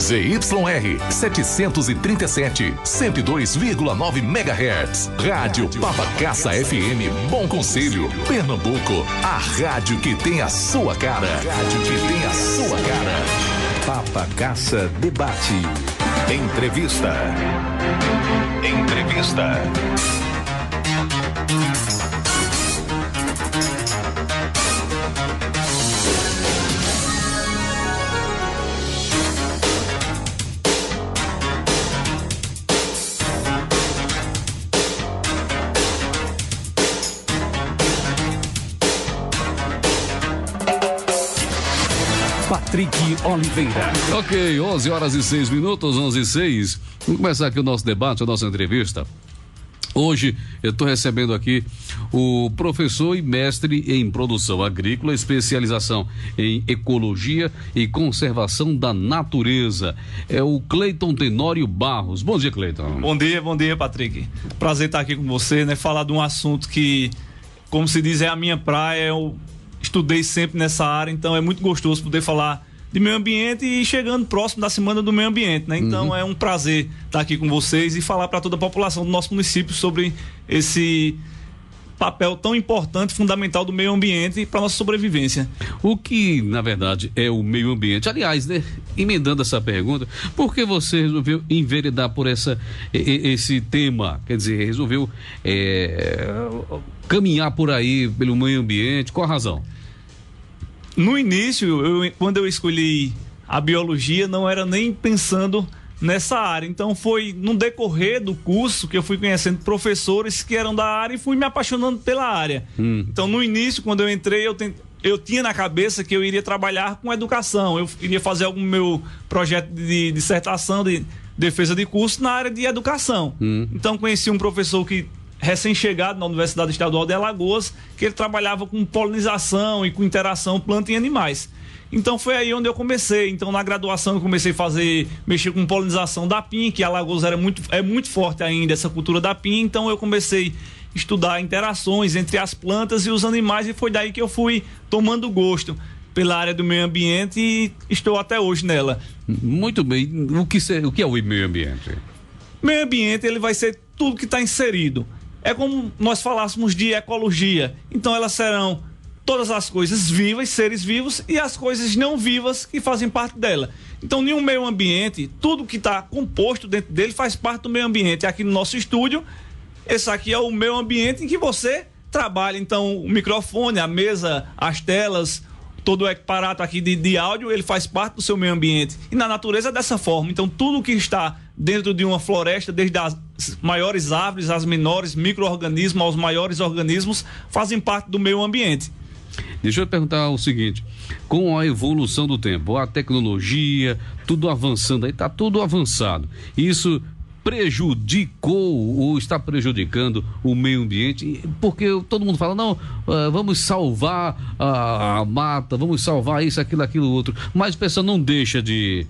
ZYR 737, 102,9 MHz. Rádio Papacaça FM, Bom Conselho, Pernambuco. A rádio que tem a sua cara. Rádio que tem a sua cara. Papacaça Debate. Entrevista. Patrick Oliveira. Ok, 11h06, 11h06. Vamos começar aqui o nosso debate, a nossa entrevista. Hoje eu estou recebendo aqui o professor e mestre em produção agrícola, especialização em ecologia e conservação da natureza. É o Cleiton Tenório Barros. Bom dia, Cleiton. Bom dia, Patrick. Prazer estar aqui com você, né? Falar de um assunto que, como se diz, é a minha praia. Eu estudei sempre nessa área, então é muito gostoso poder falar de meio ambiente e chegando próximo da Semana do Meio Ambiente, né? Então é um prazer estar aqui com vocês e falar para toda a população do nosso município sobre esse papel tão importante, fundamental do meio ambiente para nossa sobrevivência. O que, na verdade, é o meio ambiente? Aliás, né, emendando essa pergunta, por que você resolveu enveredar por esse tema? Quer dizer, resolveu caminhar por aí pelo meio ambiente? Qual a razão? No início, quando eu escolhi a biologia, não era nem pensando nessa área. Então foi no decorrer do curso que eu fui conhecendo professores que eram da área e fui me apaixonando pela área. Então no início, quando eu entrei, eu tinha na cabeça que eu iria trabalhar com educação. Eu iria fazer algum meu projeto de dissertação, de defesa de curso na área de educação. Então conheci um professor que recém-chegado na Universidade Estadual de Alagoas, que ele trabalhava com polinização e com interação planta e animais. Então foi aí onde eu comecei. Então na graduação eu comecei a mexer com polinização da pinha, que Alagoas é muito forte ainda essa cultura da pinha. Então eu comecei a estudar interações entre as plantas e os animais e foi daí que eu fui tomando gosto pela área do meio ambiente e estou até hoje nela. Muito bem. O que é o meio ambiente? Meio ambiente, ele vai ser tudo que está inserido. É como nós falássemos de ecologia. Então elas serão todas as coisas vivas, seres vivos, e as coisas não vivas que fazem parte dela. Então, em um meio ambiente, tudo que está composto dentro dele faz parte do meio ambiente. Aqui no nosso estúdio, esse aqui é o meio ambiente em que você trabalha. Então, o microfone, a mesa, as telas, todo o aparato aqui de áudio, ele faz parte do seu meio ambiente. E na natureza é dessa forma. Então, tudo que está dentro de uma floresta, desde as maiores árvores, as menores, micro-organismos, aos maiores organismos, fazem parte do meio ambiente. Deixa eu perguntar o seguinte, com a evolução do tempo, a tecnologia, tudo avançando, aí está tudo avançado, isso prejudicou ou está prejudicando o meio ambiente? Porque todo mundo fala, não, vamos salvar a mata, vamos salvar isso, aquilo, outro, mas o pessoal não deixa de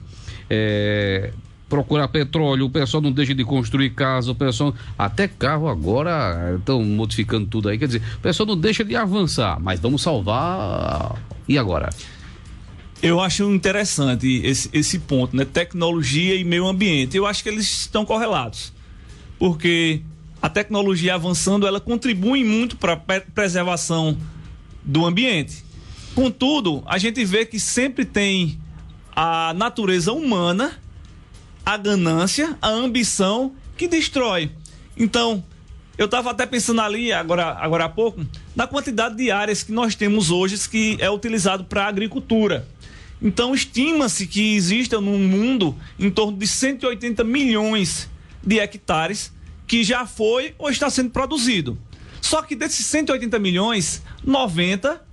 procurar petróleo, o pessoal não deixa de construir casa, o pessoal, até carro agora estão modificando tudo aí, quer dizer, o pessoal não deixa de avançar, mas vamos salvar, e agora? Eu acho interessante esse ponto, né? Tecnologia e meio ambiente, eu acho que eles estão correlatos, porque a tecnologia avançando, ela contribui muito para a preservação do ambiente. Contudo, a gente vê que sempre tem a natureza humana, a ganância, a ambição que destrói. Então, eu estava até pensando ali, agora há pouco, na quantidade de áreas que nós temos hoje que é utilizado para a agricultura. Então, estima-se que exista no mundo em torno de 180 milhões de hectares que já foi ou está sendo produzido. Só que desses 180 milhões, 90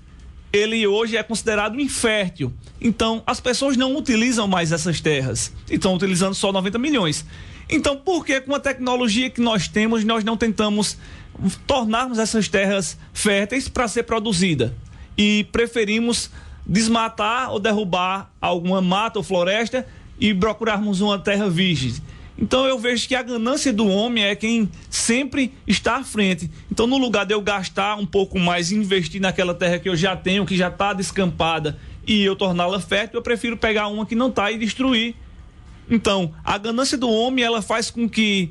ele hoje é considerado infértil. Então, as pessoas não utilizam mais essas terras. Estão utilizando só 90 milhões. Então, por que com a tecnologia que nós temos, nós não tentamos tornarmos essas terras férteis para ser produzida? E preferimos desmatar ou derrubar alguma mata ou floresta e procurarmos uma terra virgem. Então eu vejo que a ganância do homem é quem sempre está à frente. Então, no lugar de eu gastar um pouco mais e investir naquela terra que eu já tenho, que já está descampada, e eu torná-la fértil, eu prefiro pegar uma que não está e destruir Então, a ganância do homem, ela faz com que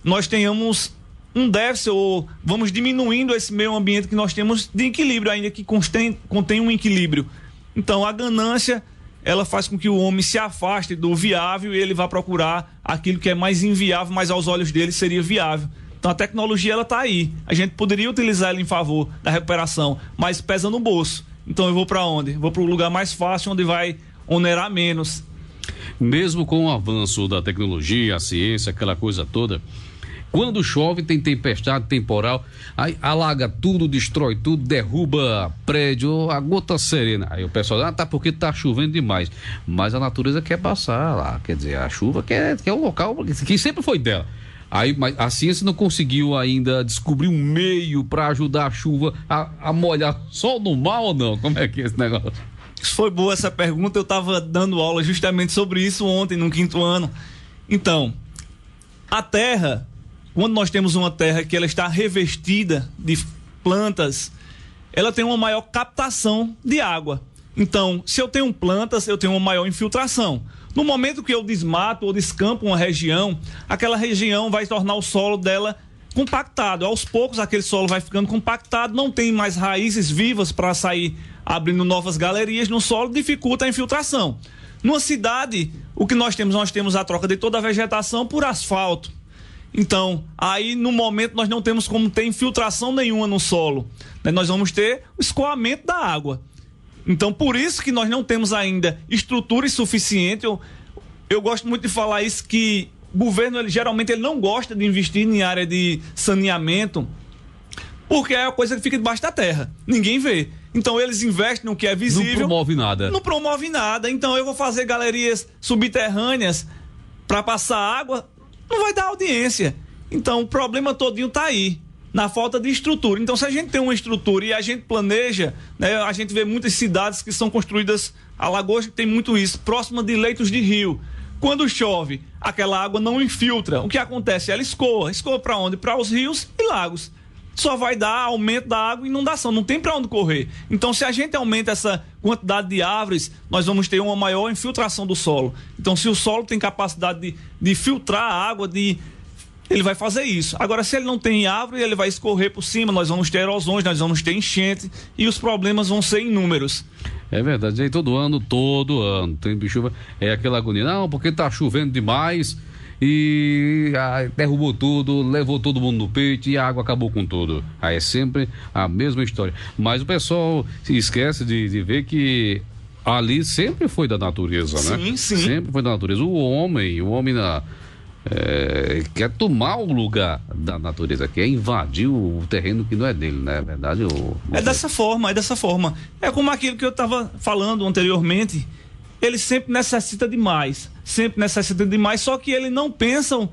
nós tenhamos um déficit, ou vamos diminuindo esse meio ambiente que nós temos de equilíbrio, ainda que contém um equilíbrio. Então, a ganância, ela faz com que o homem se afaste do viável e ele vá procurar aquilo que é mais inviável, mas aos olhos dele seria viável. Então, a tecnologia, ela está aí. A gente poderia utilizar ela em favor da recuperação, mas pesa no bolso. Então, eu vou para onde? Vou para o lugar mais fácil, onde vai onerar menos. Mesmo com o avanço da tecnologia, a ciência, aquela coisa toda, quando chove tem tempestade, temporal, aí alaga tudo, destrói tudo, derruba prédio, a gota serena. Aí o pessoal, tá porque tá chovendo demais. Mas a natureza quer passar lá, quer dizer, a chuva quer o local que sempre foi dela. Aí, mas a ciência não conseguiu ainda descobrir um meio para ajudar a chuva a molhar só no mar ou não? Como é que é esse negócio? Isso foi boa essa pergunta, eu estava dando aula justamente sobre isso ontem, no 5º ano. Então, a terra, quando nós temos uma terra que ela está revestida de plantas, ela tem uma maior captação de água. Então, se eu tenho plantas, eu tenho uma maior infiltração. No momento que eu desmato ou descampo uma região, aquela região vai tornar o solo dela compactado. Aos poucos, aquele solo vai ficando compactado, não tem mais raízes vivas para sair abrindo novas galerias no solo, dificulta a infiltração. Numa cidade, o que nós temos a troca de toda a vegetação por asfalto. Então, aí no momento nós não temos como ter infiltração nenhuma no solo, né? Nós vamos ter o escoamento da água. Então, por isso que nós não temos ainda estrutura suficiente. Eu gosto muito de falar isso, que o governo, geralmente, ele não gosta de investir em área de saneamento, porque é a coisa que fica debaixo da terra. Ninguém vê. Então, eles investem no que é visível. Não promove nada. Não promove nada. Então, eu vou fazer galerias subterrâneas para passar água, não vai dar audiência. Então, o problema todinho está aí, na falta de estrutura. Então, se a gente tem uma estrutura e a gente planeja, né, a gente vê muitas cidades que são construídas, Alagoas tem muito isso, próxima de leitos de rio. Quando chove, aquela água não infiltra. O que acontece? Ela escoa. Escoa para onde? Para os rios e lagos. Só vai dar aumento da água e inundação, não tem para onde correr. Então, se a gente aumenta essa quantidade de árvores, nós vamos ter uma maior infiltração do solo. Então, se o solo tem capacidade de filtrar a água, ele vai fazer isso. Agora, se ele não tem árvore, ele vai escorrer por cima, nós vamos ter erosões, nós vamos ter enchente e os problemas vão ser inúmeros. É verdade, aí todo ano tem chuva, é aquela agonia, não, porque tá chovendo demais e derrubou tudo, levou todo mundo no peito e a água acabou com tudo. Aí é sempre a mesma história. Mas o pessoal se esquece de ver que ali sempre foi da natureza, né? Sim, sim. Sempre foi da natureza. O homem quer tomar o lugar da natureza, quer invadir o terreno que não é dele, não é verdade? É dessa forma. É como aquilo que eu estava falando anteriormente. Ele sempre necessita demais, só que eles não pensam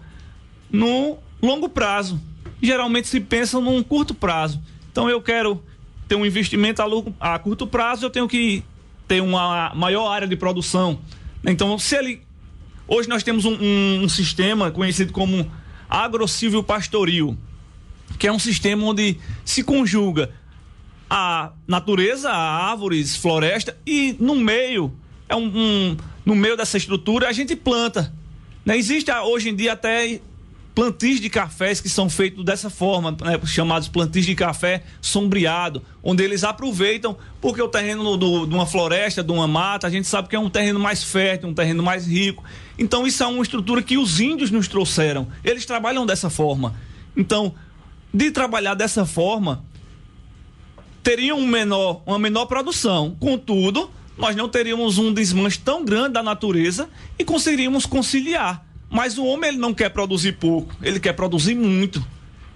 no longo prazo. Geralmente se pensam num curto prazo. Então eu quero ter um investimento a curto prazo, eu tenho que ter uma maior área de produção. Então, hoje nós temos um sistema conhecido como agrossilvio-pastoril, que é um sistema onde se conjuga a natureza, a árvores, floresta, e no meio dessa estrutura a gente planta, né? Existe hoje em dia até plantis de cafés que são feitos dessa forma, né? Chamados plantis de café sombreado, onde eles aproveitam, porque o terreno de uma floresta, de uma mata, a gente sabe que é um terreno mais fértil, um terreno mais rico. Então isso é uma estrutura que os índios nos trouxeram, eles trabalham dessa forma. Então, de trabalhar dessa forma, teriam uma menor produção, contudo, nós não teríamos um desmanche tão grande da natureza e conseguiríamos conciliar. Mas o homem, ele não quer produzir pouco, ele quer produzir muito.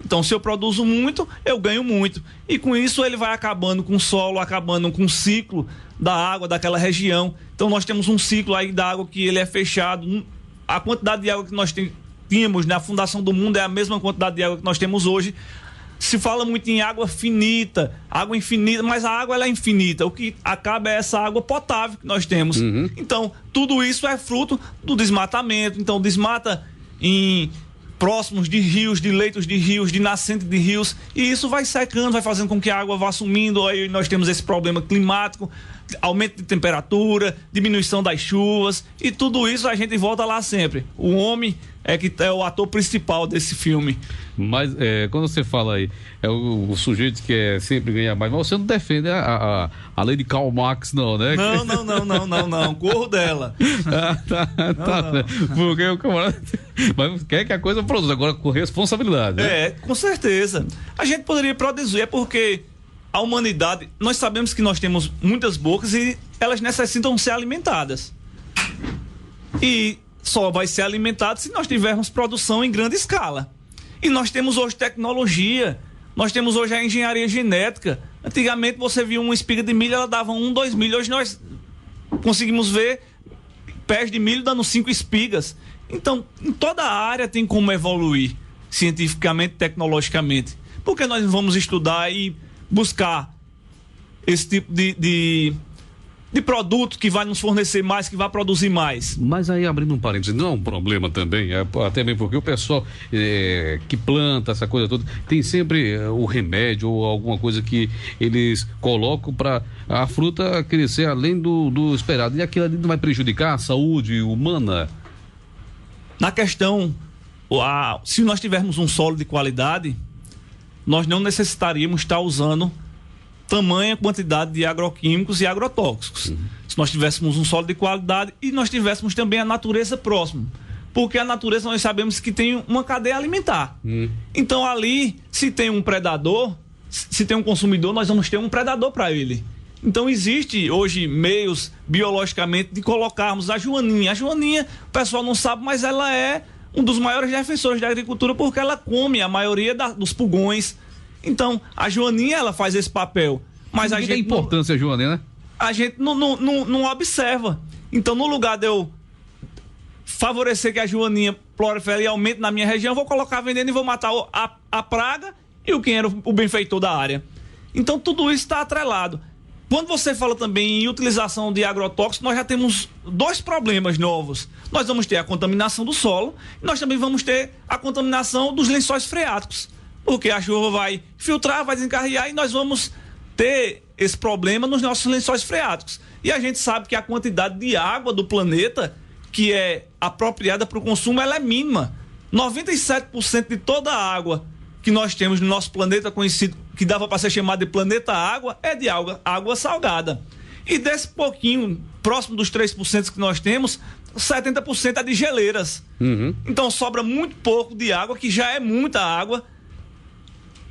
Então, se eu produzo muito, eu ganho muito. E com isso, ele vai acabando com o solo, acabando com o ciclo da água daquela região. Então, nós temos um ciclo aí da água que ele é fechado. A quantidade de água que nós tínhamos na fundação do mundo é a mesma quantidade de água que nós temos hoje. Se fala muito em água finita, água infinita, mas a água ela é infinita. O que acaba é essa água potável que nós temos. Uhum. Então, tudo isso é fruto do desmatamento. Então, desmata em próximos de rios, de leitos de rios, de nascente de rios, e isso vai secando, vai fazendo com que a água vá sumindo. Aí nós temos esse problema climático. aumento de temperatura, diminuição das chuvas, e tudo isso a gente volta lá sempre. O homem é que é o ator principal desse filme. Mas quando você fala aí, é o sujeito que quer sempre ganhar mais, mas você não defende a lei de Karl Marx, não, né? Não, corro dela. Tá. Porque o camarada mas quer que a coisa produza, agora com responsabilidade, né? Com certeza. A gente poderia produzir, é porque a humanidade, nós sabemos que nós temos muitas bocas e elas necessitam ser alimentadas. E só vai ser alimentado se nós tivermos produção em grande escala. E nós temos hoje tecnologia, nós temos hoje a engenharia genética. Antigamente você via uma espiga de milho, ela dava 1, 2 milho. Hoje nós conseguimos ver pés de milho dando 5 espigas. Então, em toda a área tem como evoluir cientificamente, tecnologicamente. Por que nós não vamos estudar e buscar esse tipo de produto que vai nos fornecer mais, que vai produzir mais? Mas aí, abrindo um parênteses, não é um problema também, até mesmo porque o pessoal que planta essa coisa toda, tem sempre o remédio ou alguma coisa que eles colocam para a fruta crescer além do esperado. E aquilo ali não vai prejudicar a saúde humana? Na questão, se nós tivermos um solo de qualidade, nós não necessitaríamos estar usando tamanha quantidade de agroquímicos e agrotóxicos. Se nós tivéssemos um solo de qualidade e nós tivéssemos também a natureza próxima. Porque a natureza nós sabemos que tem uma cadeia alimentar. Então ali, se tem um predador, se tem um consumidor, nós vamos ter um predador para ele. Então existe hoje meios biologicamente de colocarmos a joaninha. A joaninha, o pessoal não sabe, mas ela é um dos maiores defensores da agricultura porque ela come a maioria dos pulgões. Então, a joaninha, ela faz esse papel. Mas a gente a importância, joaninha, né? A gente não observa. Então, no lugar de eu favorecer que a joaninha prolifere e aumente na minha região, eu vou colocar veneno e vou matar a praga e quem era o benfeitor da área. Então, tudo isso está atrelado. Quando você fala também em utilização de agrotóxicos, nós já temos 2 problemas novos. Nós vamos ter a contaminação do solo e nós também vamos ter a contaminação dos lençóis freáticos. Porque a chuva vai filtrar, vai desencarrear e nós vamos ter esse problema nos nossos lençóis freáticos. E a gente sabe que a quantidade de água do planeta, que é apropriada para o consumo, ela é mínima. 97% de toda a água que nós temos no nosso planeta, conhecido, que dava para ser chamado de planeta água, é de água salgada. E desse pouquinho, próximo dos 3% que nós temos, 70% é de geleiras. Então sobra muito pouco de água, que já é muita água.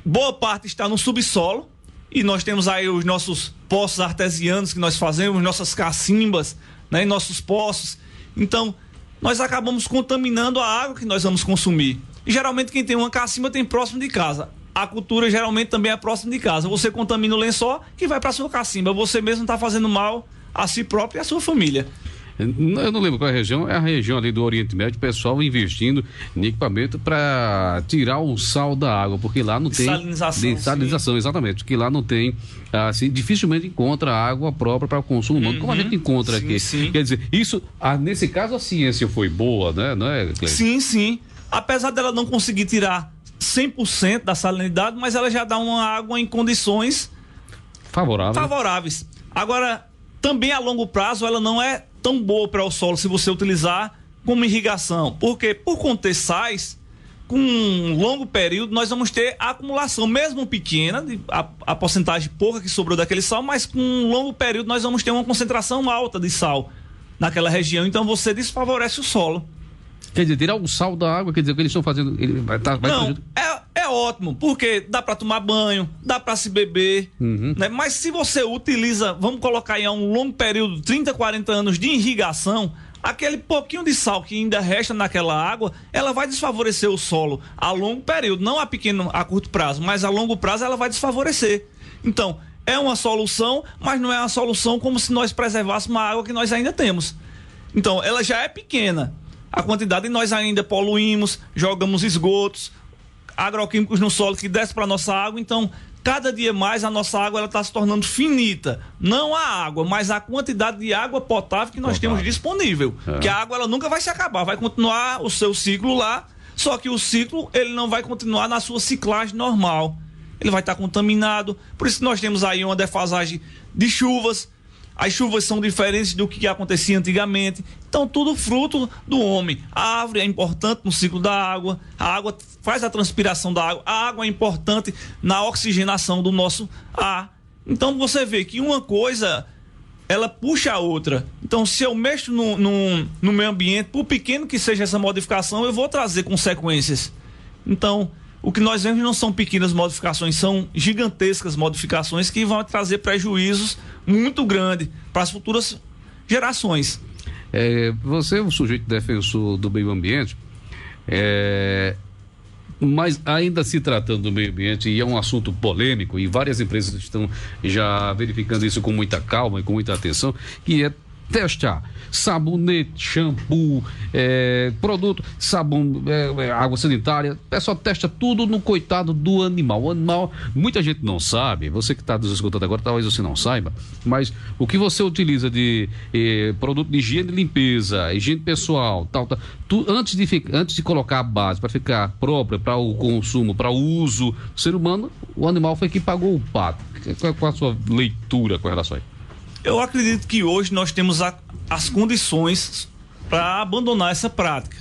Boa parte está no subsolo e nós temos aí os nossos poços artesianos que nós fazemos, nossas cacimbas, né, e nossos poços. Então, nós acabamos contaminando a água que nós vamos consumir. E geralmente quem tem uma cacimba tem próximo de casa. A cultura geralmente também é próximo de casa. Você contamina o lençol que vai para sua cacimba. Você mesmo está fazendo mal a si próprio e à sua família. Eu não lembro qual é a região, é a região ali do Oriente Médio, o pessoal investindo em equipamento para tirar o sal da água, porque lá não tem salinização, exatamente, porque lá não tem, assim, dificilmente encontra água própria para o consumo humano, como a gente encontra aqui. Quer dizer, isso, nesse caso a ciência foi boa, né? Não é, Cleide? Sim. Apesar dela não conseguir tirar 100% da salinidade, mas ela já dá uma água em condições favoráveis. Agora, também a longo prazo ela não é tão boa para o solo se você utilizar como irrigação, porque por conter sais, com um longo período nós vamos ter a acumulação, mesmo pequena, a porcentagem pouca que sobrou daquele sal, mas com um longo período nós vamos ter uma concentração alta de sal naquela região, então você desfavorece o solo. Quer dizer, tirar o sal da água, quer dizer, o que eles estão fazendo, não, é ótimo, porque dá para tomar banho, dá para se beber, né? Mas se você utiliza, vamos colocar aí um longo período, 30, 40 anos de irrigação, aquele pouquinho de sal que ainda resta naquela água, ela vai desfavorecer o solo a longo período, não a curto prazo, mas a longo prazo ela vai desfavorecer. Então, é uma solução, mas não é uma solução como se nós preservássemos a água que nós ainda temos. Então, ela já é pequena, a quantidade, e nós ainda poluímos, jogamos esgotos, agroquímicos no solo que desce para nossa água. Então, cada dia mais a nossa água ela está se tornando finita. Não a água, mas a quantidade de água potável que nós temos disponível. Que a água ela nunca vai se acabar, vai continuar o seu ciclo lá, só que o ciclo ele não vai continuar na sua ciclagem normal. Ele vai estar contaminado. Por isso nós temos aí uma defasagem de chuvas. as chuvas são diferentes do que acontecia antigamente. Então, tudo fruto do homem. A árvore é importante no ciclo da água, a água faz a transpiração da água, a água é importante na oxigenação do nosso ar. Então, você vê que uma coisa, ela puxa a outra. Então, se eu mexo no meio ambiente, por pequeno que seja essa modificação, eu vou trazer consequências. Então, o que nós vemos não são pequenas modificações, são gigantescas modificações que vão trazer prejuízos muito grandes para as futuras gerações. Você é um sujeito defensor do meio ambiente, mas ainda se tratando do meio ambiente, e é um assunto polêmico, e várias empresas estão já verificando isso com muita calma e com muita atenção, que é testar sabonete, shampoo, produto, sabão, água sanitária. O pessoal testa tudo no coitado do animal. O animal, muita gente não sabe, você que está nos escutando agora, talvez você não saiba, mas o que você utiliza de produto de higiene e limpeza, higiene pessoal, tal, antes de colocar a base para ficar própria para o consumo, para o uso do ser humano, o animal foi quem pagou o pato. Qual a sua leitura com relação a isso? Eu acredito que hoje nós temos as condições para abandonar essa prática.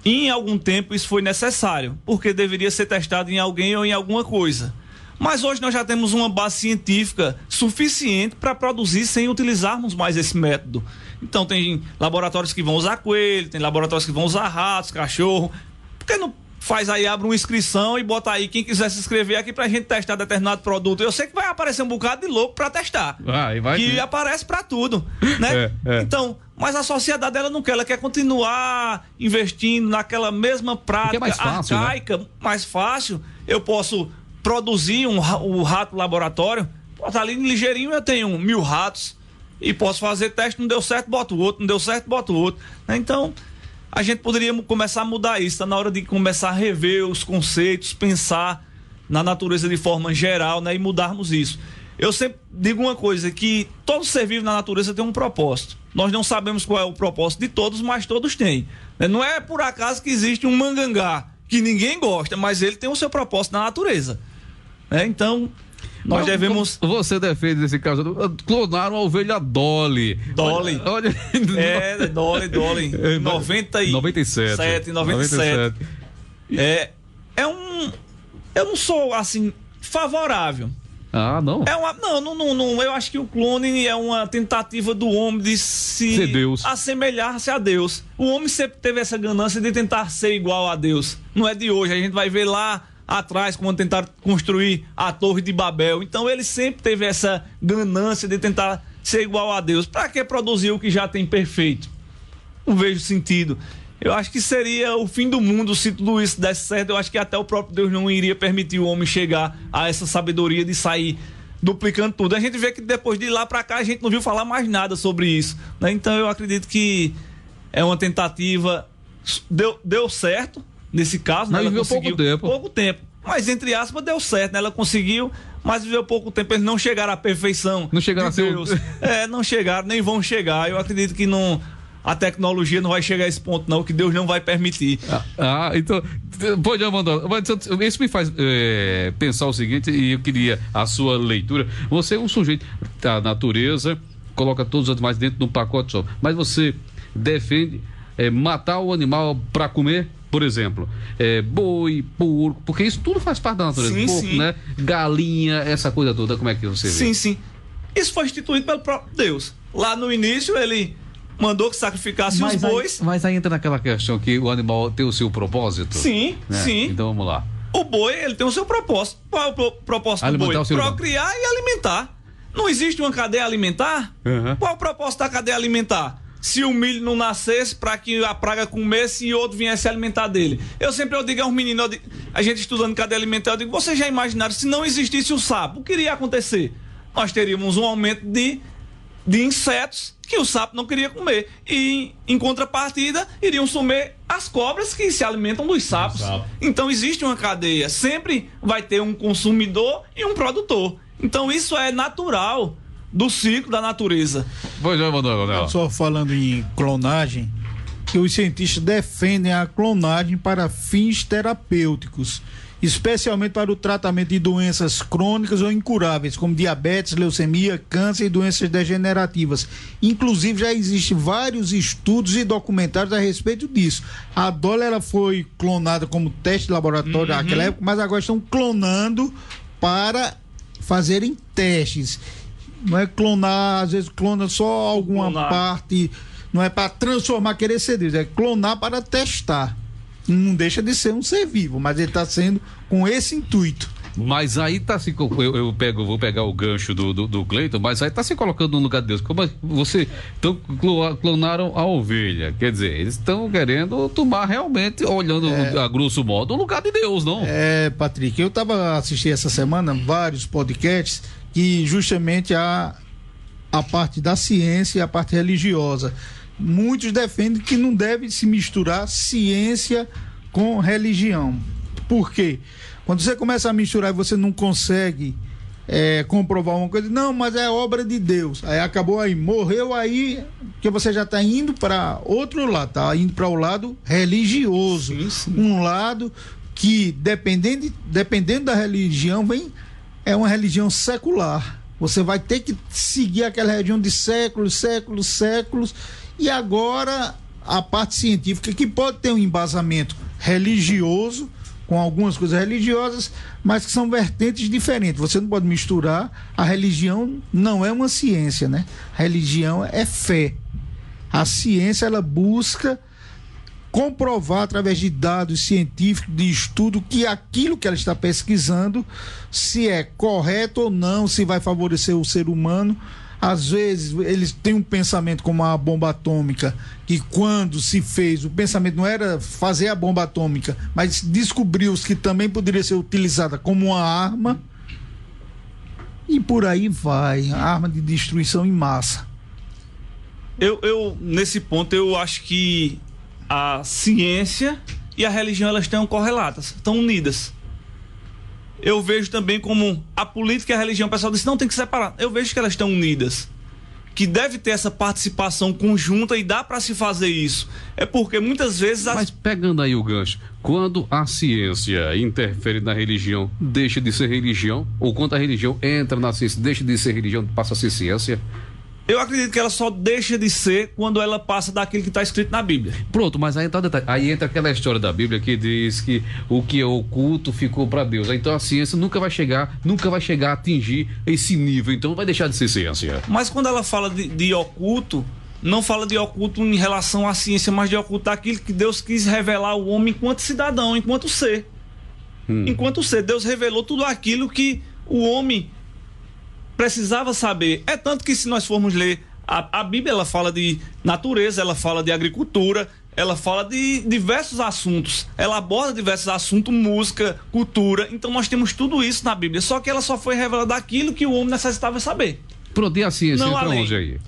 E em algum tempo isso foi necessário, porque deveria ser testado em alguém ou em alguma coisa. Mas hoje nós já temos uma base científica suficiente para produzir sem utilizarmos mais esse método. Então tem laboratórios que vão usar coelho, tem laboratórios que vão usar ratos, cachorro. Por que não faz aí, abre uma inscrição e bota aí quem quiser se inscrever aqui pra gente testar determinado produto? Eu sei que vai aparecer um bocado de louco pra testar. Que aparece pra tudo, né? Então, mas a sociedade ela não quer, ela quer continuar investindo naquela mesma prática mais fácil, arcaica, né? Mais fácil. Eu posso produzir um rato laboratório, botar ali ligeirinho, eu tenho 1000 ratos e posso fazer teste, não deu certo, boto outro, não deu certo, boto outro. Então, a gente poderia começar a mudar isso, tá na hora de começar a rever os conceitos, pensar na natureza de forma geral, né, e mudarmos isso. Eu sempre digo uma coisa, que todo ser vivo na natureza tem um propósito. Nós não sabemos qual é o propósito de todos, mas todos têm. Não é por acaso que existe um mangangá, que ninguém gosta, mas ele tem o seu propósito na natureza. Então, nós devemos... Você defende nesse caso, clonaram a ovelha Dolly. Dolly. Olha... Dolly. 97. Eu não sou, assim, favorável. Ah, não? Não, eu acho que o clone é uma tentativa do homem de se assemelhar-se a Deus. O homem sempre teve essa ganância de tentar ser igual a Deus. Não é de hoje, a gente vai ver lá atrás, quando tentaram construir a Torre de Babel. Então ele sempre teve essa ganância de tentar ser igual a Deus. Para que produzir o que já tem perfeito? Não vejo sentido. Eu acho que seria o fim do mundo se tudo isso desse certo. Eu acho que até o próprio Deus não iria permitir o homem chegar a essa sabedoria de sair duplicando tudo. A gente vê que depois de lá para cá a gente não viu falar mais nada sobre isso, né? Então eu acredito que é uma tentativa, deu certo nesse caso, né? Ela viveu pouco tempo, mas entre aspas deu certo, né? Ela conseguiu, mas viveu pouco tempo. Eles não chegaram à perfeição. Não chegaram a Deus. Não chegaram, nem vão chegar. Eu acredito que a tecnologia não vai chegar a esse ponto, não, que Deus não vai permitir. Então, pode mandar. Isso me faz pensar o seguinte, e eu queria a sua leitura. Você é um sujeito da natureza, coloca todos os animais dentro de um pacote só, mas você defende matar o animal para comer? Por exemplo, boi, porco, porque isso tudo faz parte da natureza. Porco, sim. Né? Galinha, essa coisa toda, como é que você vê? Sim. Isso foi instituído pelo próprio Deus. Lá no início, ele mandou que sacrificasse os bois. Mas aí entra naquela questão que o animal tem o seu propósito? Sim, né? sim. Então vamos lá. O boi, ele tem o seu propósito. Qual é o propósito do boi? Procriar e alimentar. Não existe uma cadeia alimentar? Uhum. Qual é o propósito da cadeia alimentar? Se o milho não nascesse para que a praga comesse e outro viesse se alimentar dele. Eu digo aos meninos, a gente estudando cadeia alimentar, eu digo, vocês já imaginaram, se não existisse o sapo, o que iria acontecer? Nós teríamos um aumento de insetos que o sapo não queria comer. E, em contrapartida, iriam sumir as cobras que se alimentam dos sapos. Então, existe uma cadeia. Sempre vai ter um consumidor e um produtor. Então, isso é natural do ciclo da natureza. Só falando em clonagem, que os cientistas defendem a clonagem para fins terapêuticos. especialmente para o tratamento de doenças crônicas ou incuráveis, como diabetes, leucemia, câncer e doenças degenerativas. Inclusive, já existem vários estudos e documentários a respeito disso. A Dolly, ela foi clonada como teste de laboratório naquela época, mas agora estão clonando para fazerem testes. Não é clonar, às vezes clona só alguma parte, não é para transformar, querer ser Deus, é clonar para testar. Não deixa de ser um ser vivo, mas ele está sendo com esse intuito. Mas aí tá se. Vou pegar o gancho do Cleiton, mas aí tá se colocando no lugar de Deus. Como você. Então, clonaram a ovelha. Quer dizer, eles estão querendo tomar realmente, olhando a grosso modo, o lugar de Deus, não? Patrick, eu estava assistindo essa semana vários podcasts que justamente a parte da ciência e a parte religiosa. Muitos defendem que não deve se misturar ciência com religião. Por quê? Quando você começa a misturar e você não consegue comprovar uma coisa, não, mas é obra de Deus. Aí acabou aí, morreu aí, porque você já está indo para outro lado, está indo para o lado religioso. Sim. Um lado que, dependendo da religião, é uma religião secular. Você vai ter que seguir aquela religião de séculos, e agora a parte científica, que pode ter um embasamento religioso, com algumas coisas religiosas, mas que são vertentes diferentes. Você não pode misturar. A religião não é uma ciência, né? A religião é fé. A ciência, ela busca comprovar através de dados científicos, de estudo, que aquilo que ela está pesquisando, se é correto ou não, se vai favorecer o ser humano. Às vezes eles têm um pensamento como a bomba atômica, que quando se fez, o pensamento não era fazer a bomba atômica, mas descobriu-se que também poderia ser utilizada como uma arma, e por aí vai, arma de destruição em massa. Eu nesse ponto, eu acho que a ciência e a religião, elas estão correlatas, estão unidas. Eu vejo também como a política e a religião, o pessoal diz, não, tem que separar. Eu vejo que elas estão unidas, que deve ter essa participação conjunta, e dá para se fazer isso. É porque muitas vezes... Mas pegando aí o gancho, quando a ciência interfere na religião, deixa de ser religião? Ou quando a religião entra na ciência, deixa de ser religião, passa a ser ciência? Eu acredito que ela só deixa de ser quando ela passa daquilo que está escrito na Bíblia. Pronto, mas aí tá o detalhe. Aí entra aquela história da Bíblia que diz que o que é oculto ficou para Deus. Então a ciência nunca vai chegar a atingir esse nível. Então vai deixar de ser ciência. Mas quando ela fala de oculto, não fala de oculto em relação à ciência, mas de oculto daquilo que Deus quis revelar ao homem enquanto cidadão, enquanto ser. Enquanto ser, Deus revelou tudo aquilo que o homem precisava saber. É tanto que, se nós formos ler a Bíblia, ela fala de natureza, ela fala de agricultura, ela fala de diversos assuntos, ela aborda diversos assuntos, música, cultura. Então nós temos tudo isso na Bíblia, só que ela só foi revelada daquilo que o homem necessitava saber. Pronto, e a ciência para onde aí?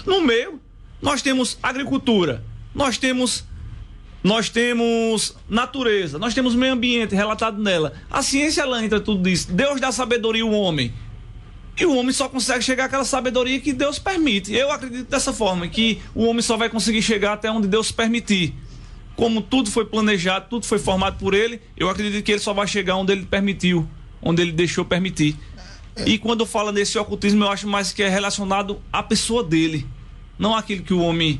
No meio, nós temos agricultura, nós temos natureza, nós temos meio ambiente relatado nela. A ciência, ela entra tudo isso. Deus dá sabedoria ao homem, e o homem só consegue chegar àquela sabedoria que Deus permite. Eu acredito dessa forma, que o homem só vai conseguir chegar até onde Deus permitir. Como tudo foi planejado, tudo foi formado por ele, eu acredito que ele só vai chegar onde ele permitiu, onde ele deixou permitir. E quando eu falo nesse ocultismo, eu acho mais que é relacionado à pessoa dele, não aquilo que o homem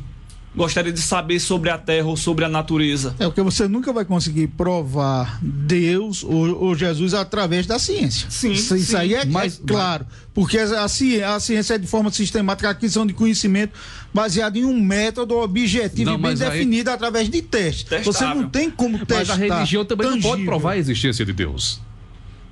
gostaria de saber sobre a terra ou sobre a natureza. Porque você nunca vai conseguir provar Deus ou Jesus através da ciência. Sim, isso aí é claro. Porque a ciência é de forma sistemática, a aquisição de conhecimento baseado em um método objetivo e bem definido através de testes. Você não tem como testar. Mas a religião também não pode provar a existência de Deus.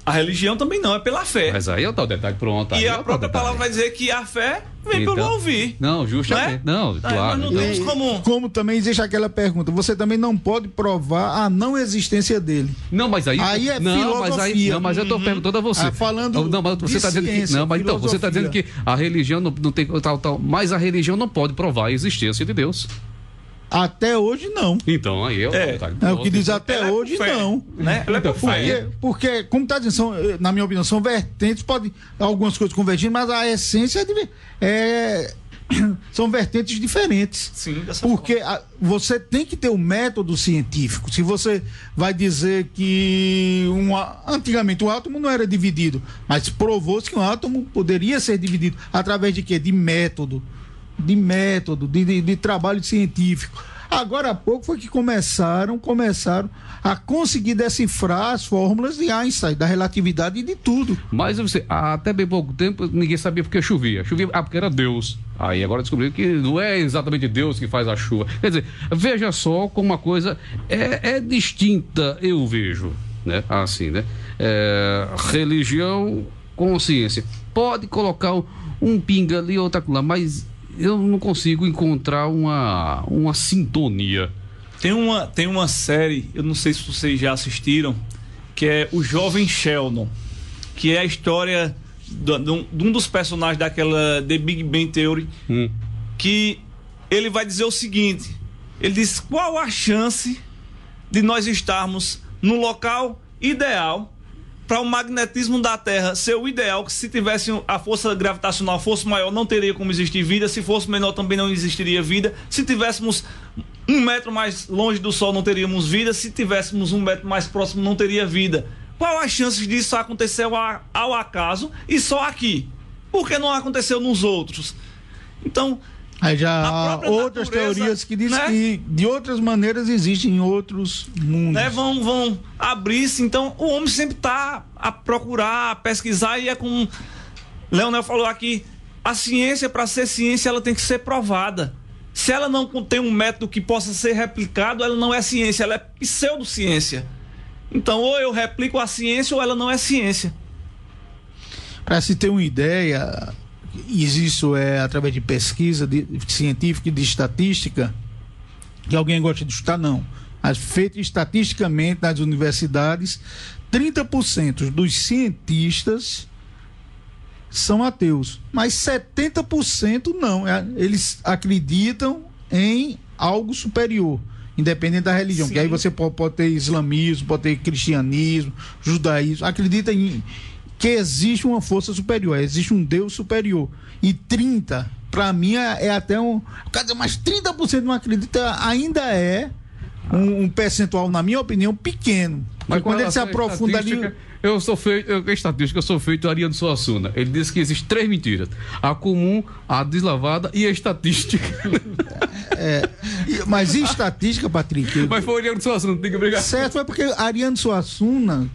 A religião também não, é pela fé. Mas aí é o tal detalhe, pronto. E a própria palavra vai dizer que a fé vem pelo ouvir. Não, justamente. Não, claro. Mas não temos como também existe aquela pergunta, você também não pode provar a não existência dele. Não, mas aí é filosofia. Mas eu estou perguntando a você. Falando não, mas você está dizendo que não, mas então você está dizendo que a religião não tem tal, mas a religião não pode provar a existência de Deus. Até hoje não. Então aí é o que diz até hoje não, né? Porque como está dizendo, na minha opinião, são vertentes, pode algumas coisas convergindo, mas a essência é são vertentes diferentes. Sim, dessa porque você tem que ter um método científico. Se você vai dizer que antigamente o átomo não era dividido, mas provou-se que um átomo poderia ser dividido através de quê? De método, de trabalho científico. Agora há pouco foi que começaram a conseguir decifrar as fórmulas de Einstein, da relatividade e de tudo. Mas você, até bem pouco tempo ninguém sabia porque chovia. Porque era Deus. Aí agora descobriu que não é exatamente Deus que faz a chuva. Quer dizer, veja só como uma coisa é distinta, eu vejo, né? Assim, né? Religião, consciência. Pode colocar um pinga ali, outra lá, mas eu não consigo encontrar uma sintonia. Tem uma série, eu não sei se vocês já assistiram, que é O Jovem Sheldon, que é a história de um dos personagens daquela The Big Bang Theory, que ele vai dizer o seguinte, ele diz: qual a chance de nós estarmos no local ideal para o magnetismo da Terra ser o ideal, que se tivesse a força gravitacional fosse maior, não teria como existir vida, se fosse menor também não existiria vida, se tivéssemos 1 metro mais longe do Sol não teríamos vida, se tivéssemos 1 metro mais próximo não teria vida. Qual as chances disso acontecer ao acaso e só aqui? Por que não aconteceu nos outros? Então, aí já há outras teorias que dizem, né, que de outras maneiras existem em outros mundos. Né, vão abrir-se. Então, o homem sempre está a procurar, a pesquisar, e é como Leonel falou aqui, a ciência, para ser ciência, ela tem que ser provada. Se ela não tem um método que possa ser replicado, ela não é ciência, ela é pseudociência. Então, ou eu replico a ciência ou ela não é ciência. Para se ter uma ideia, isso é através de pesquisa científica e de estatística, que alguém gosta de estudar, não. Mas feito estatisticamente nas universidades, 30% dos cientistas são ateus, mas 70% não. Eles acreditam em algo superior, independente da religião. Sim. Que aí você pode ter islamismo, pode ter cristianismo, judaísmo, acredita em que existe uma força superior, existe um Deus superior. E 30%, para mim, é até mas 30% não acredita, ainda é um percentual, na minha opinião, pequeno. Mas quando ele se aprofunda ali... Eu sou feito Ariano Suassuna. Ele disse que existem 3 mentiras: a comum, a deslavada e a estatística. Mas e estatística, Patrick? Mas foi o Ariano Suassuna, tem que brigar. Certo, foi porque Ariano Suassuna,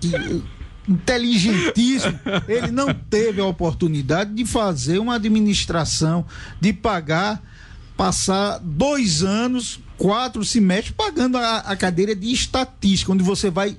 inteligentíssimo, ele não teve a oportunidade de fazer uma administração, de passar 2 anos, 4 semestres pagando a cadeira de estatística, onde você vai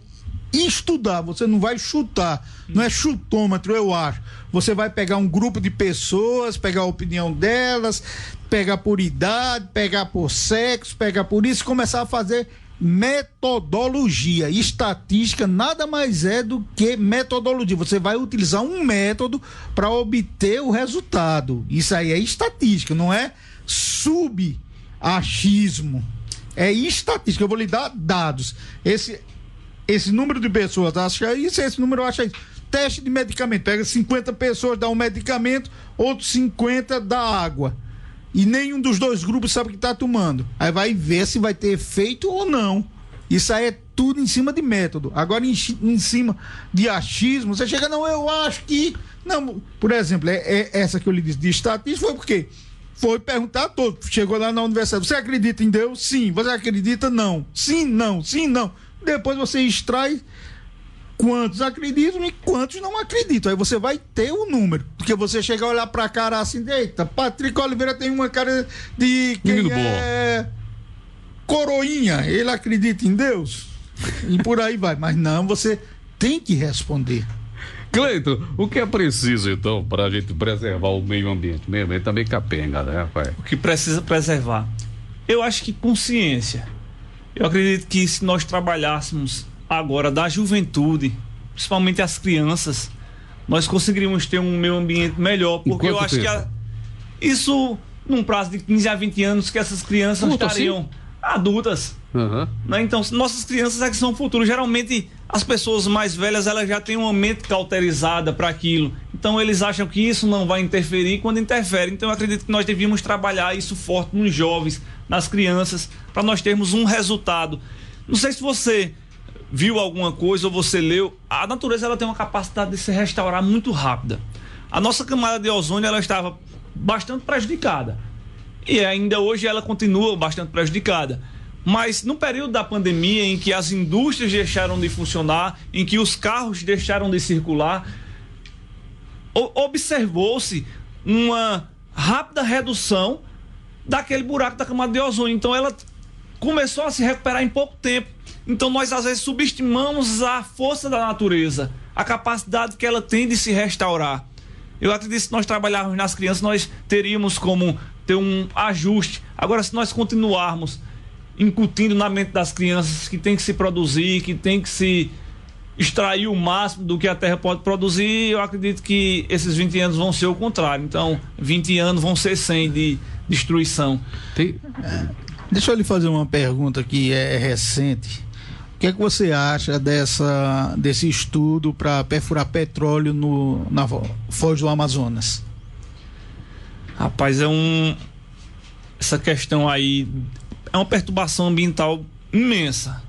estudar, você não vai chutar, não é chutômetro, eu acho. Você vai pegar um grupo de pessoas, pegar a opinião delas, pegar por idade, pegar por sexo, pegar por isso, começar a fazer metodologia. Estatística nada mais é do que metodologia. Você vai utilizar um método para obter o resultado. Isso aí é estatística, não é subachismo. É estatística. Eu vou lhe dar dados. Esse número de pessoas acha isso, esse número acha isso. Teste de medicamento, pega 50 pessoas, dá um medicamento, outros 50 dá água. E nenhum dos 2 grupos sabe o que está tomando. Aí vai ver se vai ter efeito ou não. Isso aí é tudo em cima de método. Agora, em cima de achismo, você chega, não, eu acho que... Não, por exemplo, essa que eu lhe disse de estatística foi porque foi perguntar a todos. Chegou lá na universidade, você acredita em Deus? Sim. Você acredita? Não. Sim, não. Sim, não. Depois você extrai quantos acreditam e quantos não acreditam. Aí você vai ter o número. Porque você chega a olhar pra cara assim, eita, Patrick Oliveira tem uma cara de quem é coroinha. Ele acredita em Deus? E por aí vai. Mas não, você tem que responder. Cleiton, o que é preciso, então, para a gente preservar o meio ambiente? O meio ambiente também capenga, né, rapaz? O que precisa preservar? Eu acho que consciência. Eu acredito que se nós trabalhássemos agora da juventude, principalmente as crianças, nós conseguiríamos ter um meio ambiente melhor, porque eu acho que isso, num prazo de 15 a 20 anos, que essas crianças estariam adultas. Uhum. Né? Então, nossas crianças é que são o futuro. Geralmente, as pessoas mais velhas, elas já têm uma mente cauterizada para aquilo. então eles acham que isso não vai interferir quando interfere. Então eu acredito que nós devíamos trabalhar isso forte nos jovens, nas crianças, para nós termos um resultado. Não sei se você viu alguma coisa ou você leu, a natureza ela tem uma capacidade de se restaurar muito rápida. A nossa camada de ozônio ela estava bastante prejudicada e ainda hoje ela continua bastante prejudicada. Mas no período da pandemia, em que as indústrias deixaram de funcionar, em que os carros deixaram de circular, observou-se uma rápida redução daquele buraco da camada de ozônio. Então ela começou a se recuperar em pouco tempo. Então nós às vezes subestimamos a força da natureza, a capacidade que ela tem de se restaurar. Eu acredito que se nós trabalharmos nas crianças, nós teríamos como ter um ajuste. Agora, se nós continuarmos incutindo na mente das crianças que tem que se produzir, que tem que se extrair o máximo do que a terra pode produzir, eu acredito que esses 20 anos vão ser o contrário. Então, 20 anos vão ser 100 de destruição. Deixa eu lhe fazer uma pergunta que é recente. O que é que você acha desse estudo para perfurar petróleo na foz do Amazonas? Rapaz, essa questão aí é uma perturbação ambiental imensa.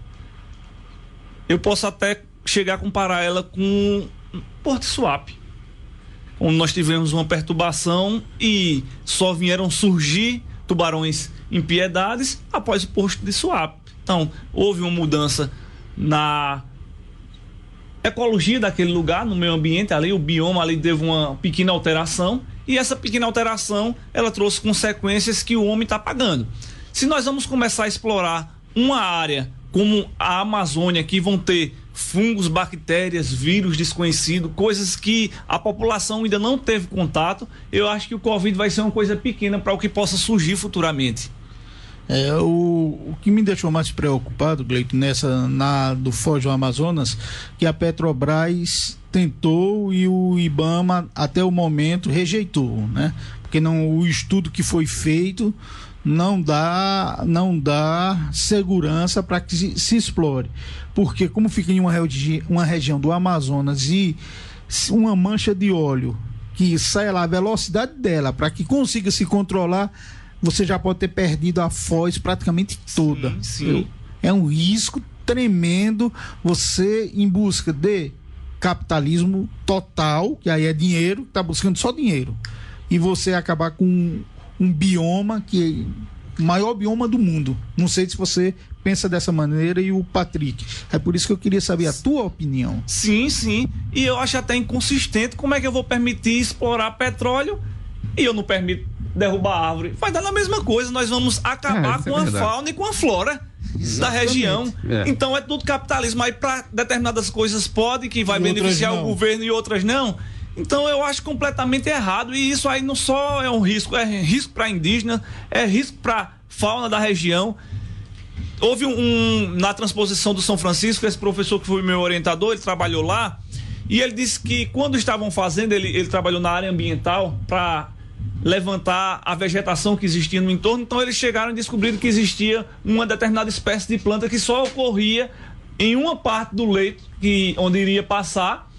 Eu posso até chegar a comparar ela com Porto Suape, onde nós tivemos uma perturbação e só vieram surgir tubarões impiedades após o posto de Suape. Então, houve uma mudança na ecologia daquele lugar, no meio ambiente ali, o bioma ali teve uma pequena alteração e essa pequena alteração, ela trouxe consequências que o homem está pagando. Se nós vamos começar a explorar uma área como a Amazônia, que vão ter fungos, bactérias, vírus desconhecidos, coisas que a população ainda não teve contato, eu acho que o Covid vai ser uma coisa pequena para o que possa surgir futuramente. O que me deixou mais preocupado, Gleito, do Foz do Amazonas, que a Petrobras tentou e o IBAMA até o momento rejeitou, né? Porque o estudo que foi feito não dá segurança para que se explore, porque como fica em uma região do Amazonas e uma mancha de óleo que sai lá a velocidade dela para que consiga se controlar, você já pode ter perdido a foz praticamente toda. Sim. É um risco tremendo você em busca de capitalismo total, que aí é dinheiro, está buscando só dinheiro, e você acabar com um bioma que é o maior bioma do mundo. Não sei se você pensa dessa maneira e o Patrick. É por isso que eu queria saber a tua opinião. Sim. E eu acho até inconsistente como é que eu vou permitir explorar petróleo e eu não permito derrubar árvore. Vai dar na mesma coisa. Nós vamos acabar com a fauna e com a flora da região. Então é tudo capitalismo. Aí para determinadas coisas pode, que vai beneficiar o governo e outras não. Então eu acho completamente errado, e isso aí não só é um risco, é risco para indígena, é risco para fauna da região. Houve na transposição do São Francisco, esse professor que foi meu orientador, ele trabalhou lá, e ele disse que quando estavam fazendo, ele trabalhou na área ambiental para levantar a vegetação que existia no entorno. Então eles chegaram e descobriram que existia uma determinada espécie de planta que só ocorria em uma parte do leito onde iria passar,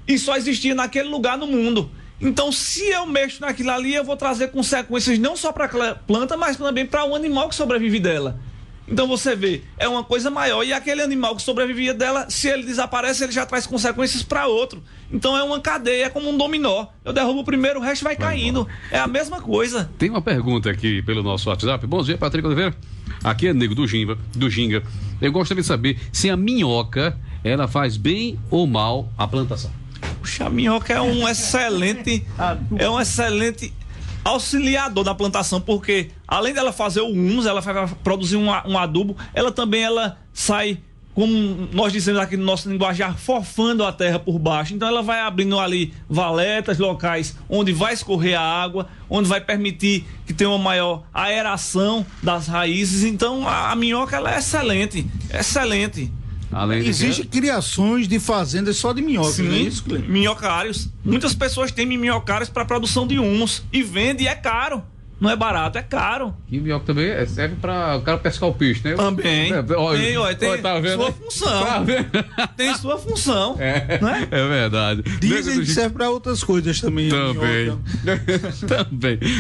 e só existia naquele lugar no mundo. Então, se eu mexo naquilo ali, eu vou trazer consequências não só para aquela planta, mas também para o animal que sobrevive dela. Então você vê, é uma coisa maior, e aquele animal que sobrevivia dela, se ele desaparece, ele já traz consequências para outro. Então é uma cadeia, é como um dominó. Eu derrubo o primeiro, o resto vai caindo. Embora. É a mesma coisa. Tem uma pergunta aqui pelo nosso WhatsApp. Bom dia, Patrick Oliveira. Aqui é Nego do Ginga. Eu gostaria de saber se a minhoca, ela faz bem ou mal a plantação. Puxa, a minhoca é um excelente auxiliador na plantação, porque além dela fazer o humus, ela vai produzir um adubo, ela sai, como nós dizemos aqui no nosso linguajar, forfando a terra por baixo. Então ela vai abrindo ali valetas, locais onde vai escorrer a água, onde vai permitir que tenha uma maior aeração das raízes. Então a minhoca, ela é excelente. Existem criações de fazendas só de minhoca. Sim, não é isso, Cleber? Minhocários. Muitas pessoas têm minhocários para produção de humus e vende, e é caro. Não é barato, é caro. E o minhoca também serve para o cara pescar o peixe, né? Também. Tem tá vendo? Sua função. Tá vendo? Tem sua função. Né? É verdade. Dizem que serve para outras coisas também. Também.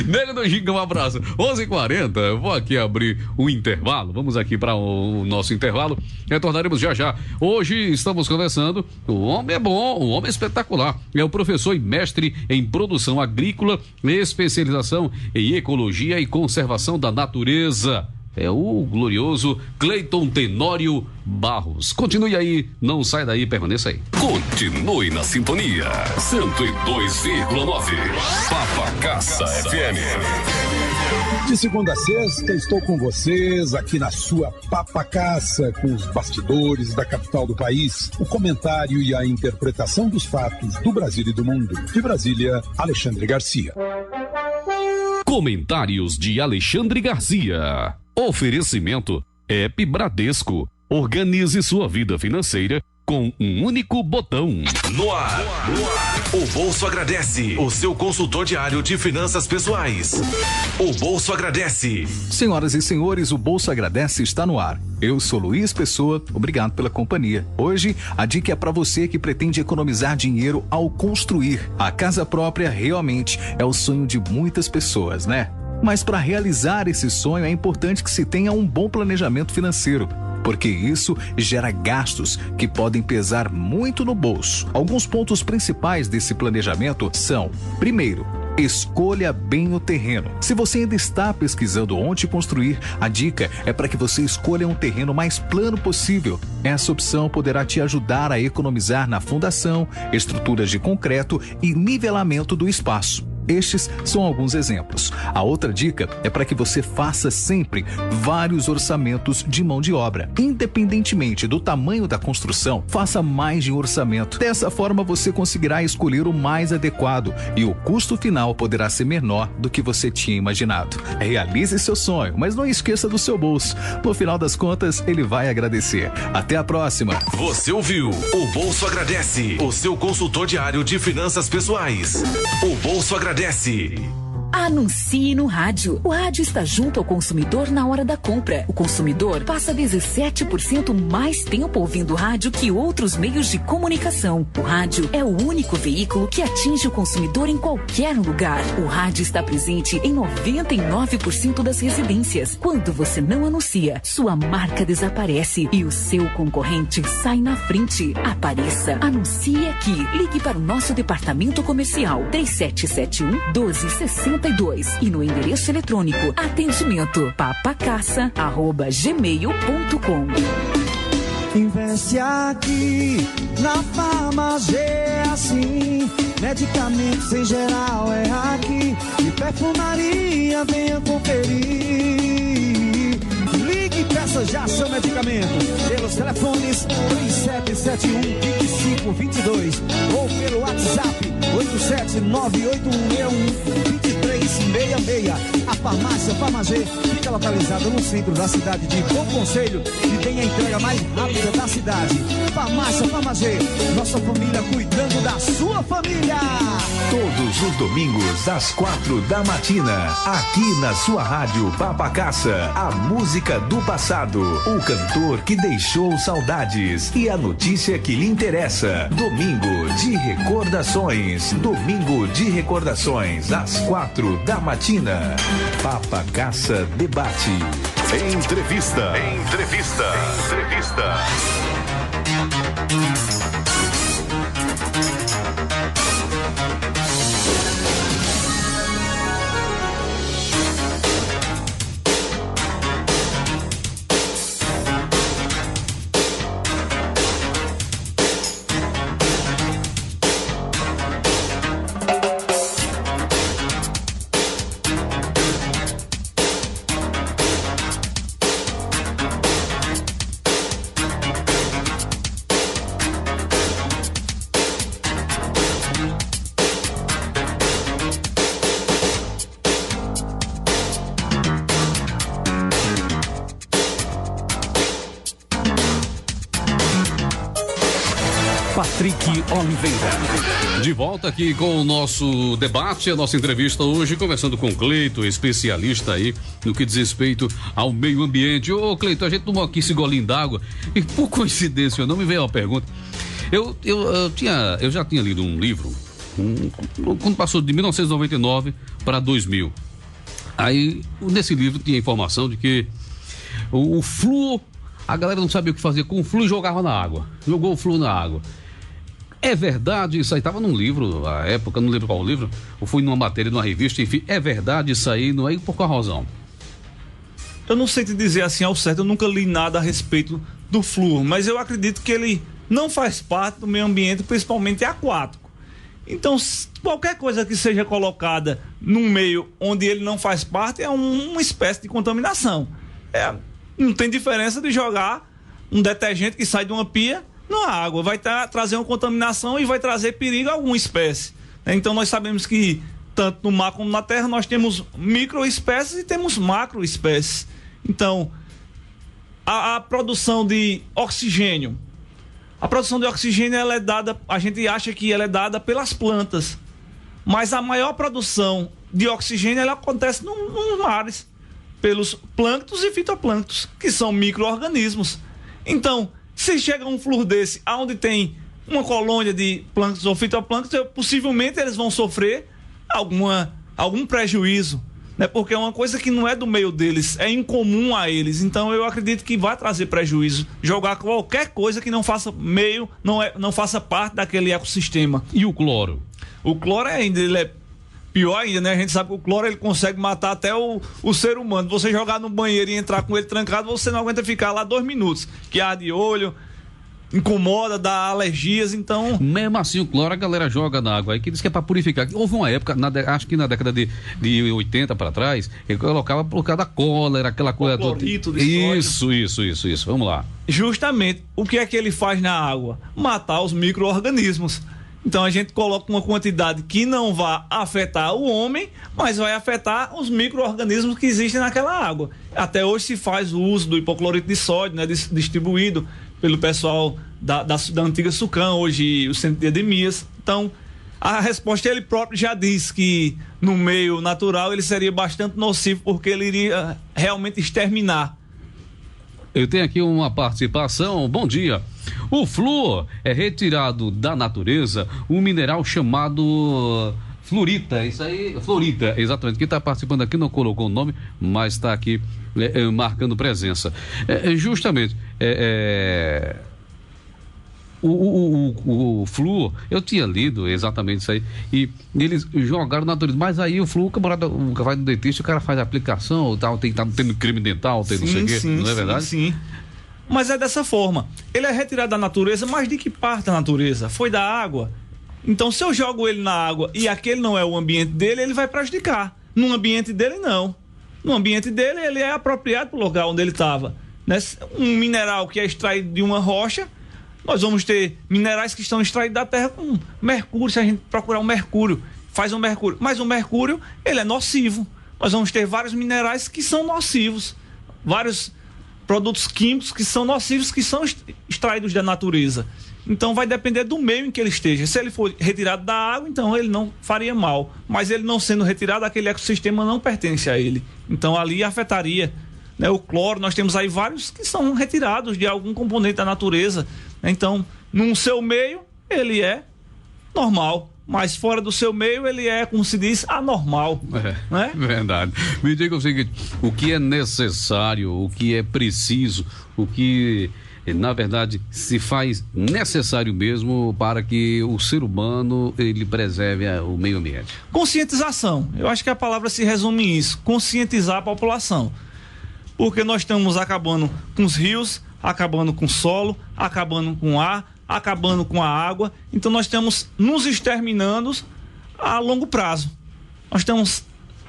Nego do Giga, um abraço. 11h40, eu vou aqui abrir o intervalo. Vamos aqui para o nosso intervalo. Retornaremos já já. Hoje estamos conversando. O homem é bom, o homem é espetacular. É o professor e mestre em produção agrícola, especialização em ecologia e conservação da natureza. É o glorioso Cleiton Tenório Barros. Continue aí, não sai daí, permaneça aí. Continue na sintonia. 102,9. Papacassa FM. De segunda a sexta, estou com vocês aqui na sua Papacaça, com os bastidores da capital do país, o comentário e a interpretação dos fatos do Brasil e do mundo. De Brasília, Alexandre Garcia. Comentários de Alexandre Garcia. Oferecimento App Bradesco. Organize sua vida financeira com um único botão. No ar. O Bolso agradece, o seu consultor diário de finanças pessoais. O Bolso agradece. Senhoras e senhores, o Bolso agradece está no ar. Eu sou Luiz Pessoa, obrigado pela companhia. Hoje, a dica é para você que pretende economizar dinheiro ao construir. A casa própria realmente é o sonho de muitas pessoas, né? Mas para realizar esse sonho é importante que se tenha um bom planejamento financeiro, porque isso gera gastos que podem pesar muito no bolso. Alguns pontos principais desse planejamento são: primeiro, escolha bem o terreno. Se você ainda está pesquisando onde construir, a dica é para que você escolha um terreno mais plano possível. Essa opção poderá te ajudar a economizar na fundação, estruturas de concreto e nivelamento do espaço. Estes são alguns exemplos. A outra dica é para que você faça sempre vários orçamentos de mão de obra. Independentemente do tamanho da construção, faça mais de um orçamento. Dessa forma, você conseguirá escolher o mais adequado e o custo final poderá ser menor do que você tinha imaginado. Realize seu sonho, mas não esqueça do seu bolso. No final das contas, ele vai agradecer. Até a próxima. Você ouviu o Bolso Agradece, o seu consultor diário de finanças pessoais. O Bolso Agradece. Anuncie no rádio. O rádio está junto ao consumidor na hora da compra. O consumidor passa 17% mais tempo ouvindo rádio que outros meios de comunicação. O rádio é o único veículo que atinge o consumidor em qualquer lugar. O rádio está presente em 99% das residências. Quando você não anuncia, sua marca desaparece e o seu concorrente sai na frente. Apareça, anuncie aqui. Ligue para o nosso departamento comercial 3771-1260 e no endereço eletrônico atendimento papacaça@gmail.com. Investe aqui na Farmagê, é assim. Medicamentos em geral é aqui. E perfumaria, venha conferir. Ligue e peça já seu medicamento pelos telefones 3771-2522 ou pelo WhatsApp 87981612366. A farmácia Farmagê fica localizada no centro da cidade de Bom Conselho e tem a entrega mais rápida da cidade. Farmácia Farmagê, nossa família cuidando da sua família. Todos os domingos às 4 da matina, aqui na sua rádio Papacaça, a música do passado, o cantor que deixou saudades e a notícia que lhe interessa. Domingo de recordações. Domingo de recordações às 4 da matina. Papacaça Debate. Entrevista. Patrick Oliveira. De volta aqui com o nosso debate, a nossa entrevista hoje, começando com o Cleito, especialista aí no que diz respeito ao meio ambiente. Ô Cleito, a gente tomou aqui esse golinho d'água e por coincidência não me veio uma pergunta. Eu já tinha lido um livro quando passou de 1999 para 2000. Aí nesse livro tinha informação de que o flúor, a galera não sabia o que fazer com o flúor e jogava na água. Jogou o flúor na água. É verdade isso aí? Estava num livro, à época, não lembro qual livro, ou foi numa matéria, numa revista, enfim. É verdade isso aí? Não é? Por qual razão? Eu não sei te dizer assim ao certo, eu nunca li nada a respeito do flúor, mas eu acredito que ele não faz parte do meio ambiente, principalmente aquático. Então, qualquer coisa que seja colocada num meio onde ele não faz parte é uma espécie de contaminação. Não tem diferença de jogar um detergente que sai de uma pia na água. Vai trazer uma contaminação e vai trazer perigo a alguma espécie. Então, nós sabemos que tanto no mar como na terra nós temos microespécies e temos macroespécies. Então, a produção de oxigênio. A produção de oxigênio ela é dada, a gente acha que ela é dada pelas plantas. Mas a maior produção de oxigênio ela acontece nos mares, pelos plânctons e fitoplânctons, que são micro-organismos. Então, se chega um flúor desse, onde tem uma colônia de plânctons ou fitoplânctons, possivelmente eles vão sofrer algum prejuízo, né? Porque é uma coisa que não é do meio deles, é incomum a eles. Então eu acredito que vai trazer prejuízo jogar qualquer coisa que não faça não faça parte daquele ecossistema. E o cloro? O cloro ele é pior ainda, né? A gente sabe que o cloro ele consegue matar até o ser humano. Você jogar no banheiro e entrar com ele trancado, você não aguenta ficar lá 2 minutos, que arde olho, incomoda, dá alergias, então... Mesmo assim, o cloro a galera joga na água aí, que diz que é pra purificar. Houve uma época, acho que na década de 80 para trás, ele colocava por causa da cólera, aquela coisa toda. Isso, vamos lá. Justamente, o que é que ele faz na água? Matar os micro-organismos. Então a gente coloca uma quantidade que não vai afetar o homem, mas vai afetar os micro-organismos que existem naquela água. Até hoje se faz o uso do hipoclorito de sódio, né, distribuído pelo pessoal da antiga Sucam, hoje o Centro de Edemias. Então, a resposta ele próprio já diz que no meio natural ele seria bastante nocivo, porque ele iria realmente exterminar. Eu tenho aqui uma participação. Bom dia. O flúor é retirado da natureza um mineral chamado fluorita. Isso aí, fluorita, exatamente. Quem está participando aqui não colocou o nome, mas está aqui marcando presença. Justamente, o flúor, eu tinha lido exatamente isso aí, e eles jogaram na natureza, mas aí o flúor, o camarada vai no dentista, o cara faz a aplicação, tal, tá tendo creme dental, tem não sei o quê, não é verdade? Sim. Mas é dessa forma, ele é retirado da natureza, mas de que parte da natureza? Foi da água? Então se eu jogo ele na água e aquele não é o ambiente dele, ele vai prejudicar. No ambiente dele não. No ambiente dele ele é apropriado para o lugar onde ele estava, né? Um mineral que é extraído de uma rocha, nós vamos ter minerais que estão extraídos da terra com mercúrio. Se a gente procurar um mercúrio, faz um mercúrio. Mas o mercúrio, ele é nocivo. Nós vamos ter vários minerais que são nocivos. Vários produtos químicos que são nocivos, que são extraídos da natureza. Então vai depender do meio em que ele esteja. Se ele for retirado da água, então ele não faria mal. Mas ele não sendo retirado, aquele ecossistema não pertence a ele. Então ali afetaria, né? O cloro, nós temos aí vários que são retirados de algum componente da natureza. Então, no seu meio, ele é normal, mas fora do seu meio, ele é, como se diz, anormal. Né? Verdade. Me diga o seguinte, o que é necessário, o que é preciso, o que, na verdade, se faz necessário mesmo para que o ser humano, ele preserve o meio ambiente? Conscientização. Eu acho que a palavra se resume em isso, conscientizar a população. Porque nós estamos acabando com os rios, acabando com o solo, acabando com o ar, acabando com a água. Então nós estamos nos exterminando a longo prazo. Nós estamos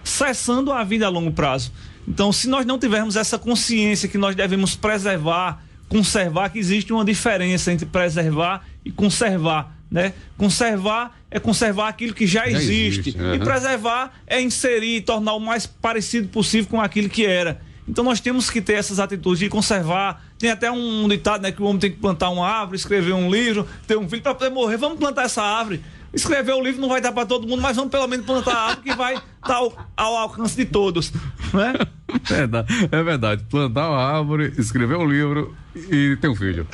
cessando a vida a longo prazo. Então, se nós não tivermos essa consciência que nós devemos preservar, conservar, que existe uma diferença entre preservar e conservar, né? Conservar é conservar aquilo que já existe. E preservar é inserir, tornar o mais parecido possível com aquilo que era. Então nós temos que ter essas atitudes de conservar. Tem até um ditado, né, que o homem tem que plantar uma árvore, escrever um livro, ter um filho para poder morrer. Vamos plantar essa árvore. Escrever o livro não vai dar para todo mundo, mas vamos pelo menos plantar a árvore que vai estar ao alcance de todos, né? É verdade. Plantar uma árvore, escrever um livro e ter um filho.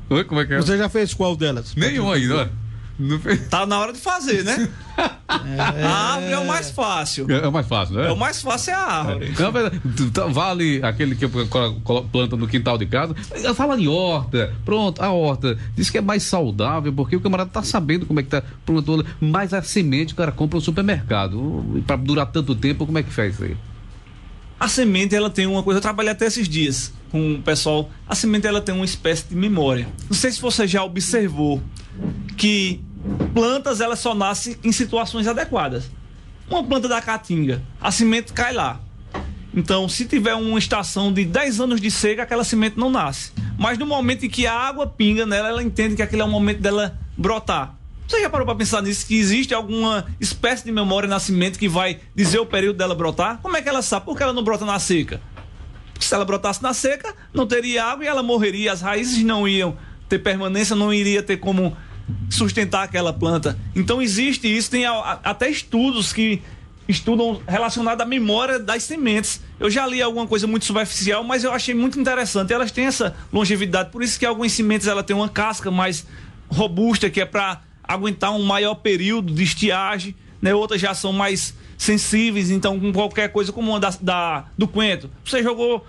Oi, como é que é? Você já fez qual delas? Nenhum ainda. Tá na hora de fazer, né? A árvore é o mais fácil. É o mais fácil, né? O mais fácil é a árvore. Vale aquele que planta no quintal de casa. Fala de horta. Pronto, a horta. Diz que é mais saudável, porque o camarada tá sabendo como é que tá plantando. Mas a semente o cara compra no supermercado. Para durar tanto tempo, como é que faz isso aí? A semente, ela tem uma coisa, eu trabalhei até esses dias com o pessoal. A semente, ela tem uma espécie de memória. Não sei se você já observou que plantas, elas só nascem em situações adequadas. Uma planta da caatinga, a semente cai lá. Então, se tiver uma estação de 10 anos de seca, aquela semente não nasce. Mas no momento em que a água pinga nela, ela entende que aquele é o momento dela brotar. Você já parou para pensar nisso, que existe alguma espécie de memória na semente que vai dizer o período dela brotar? Como é que ela sabe? Por que ela não brota na seca? Porque se ela brotasse na seca, não teria água e ela morreria. As raízes não iam ter permanência, não iria ter como sustentar aquela planta. Então existe isso, tem até estudos que estudam relacionado à memória das sementes. Eu já li alguma coisa muito superficial, mas eu achei muito interessante. Elas têm essa longevidade, por isso que algumas sementes ela tem uma casca mais robusta, que é para aguentar um maior período de estiagem, né? Outras já são mais sensíveis, então com qualquer coisa, como uma do coentro, você regou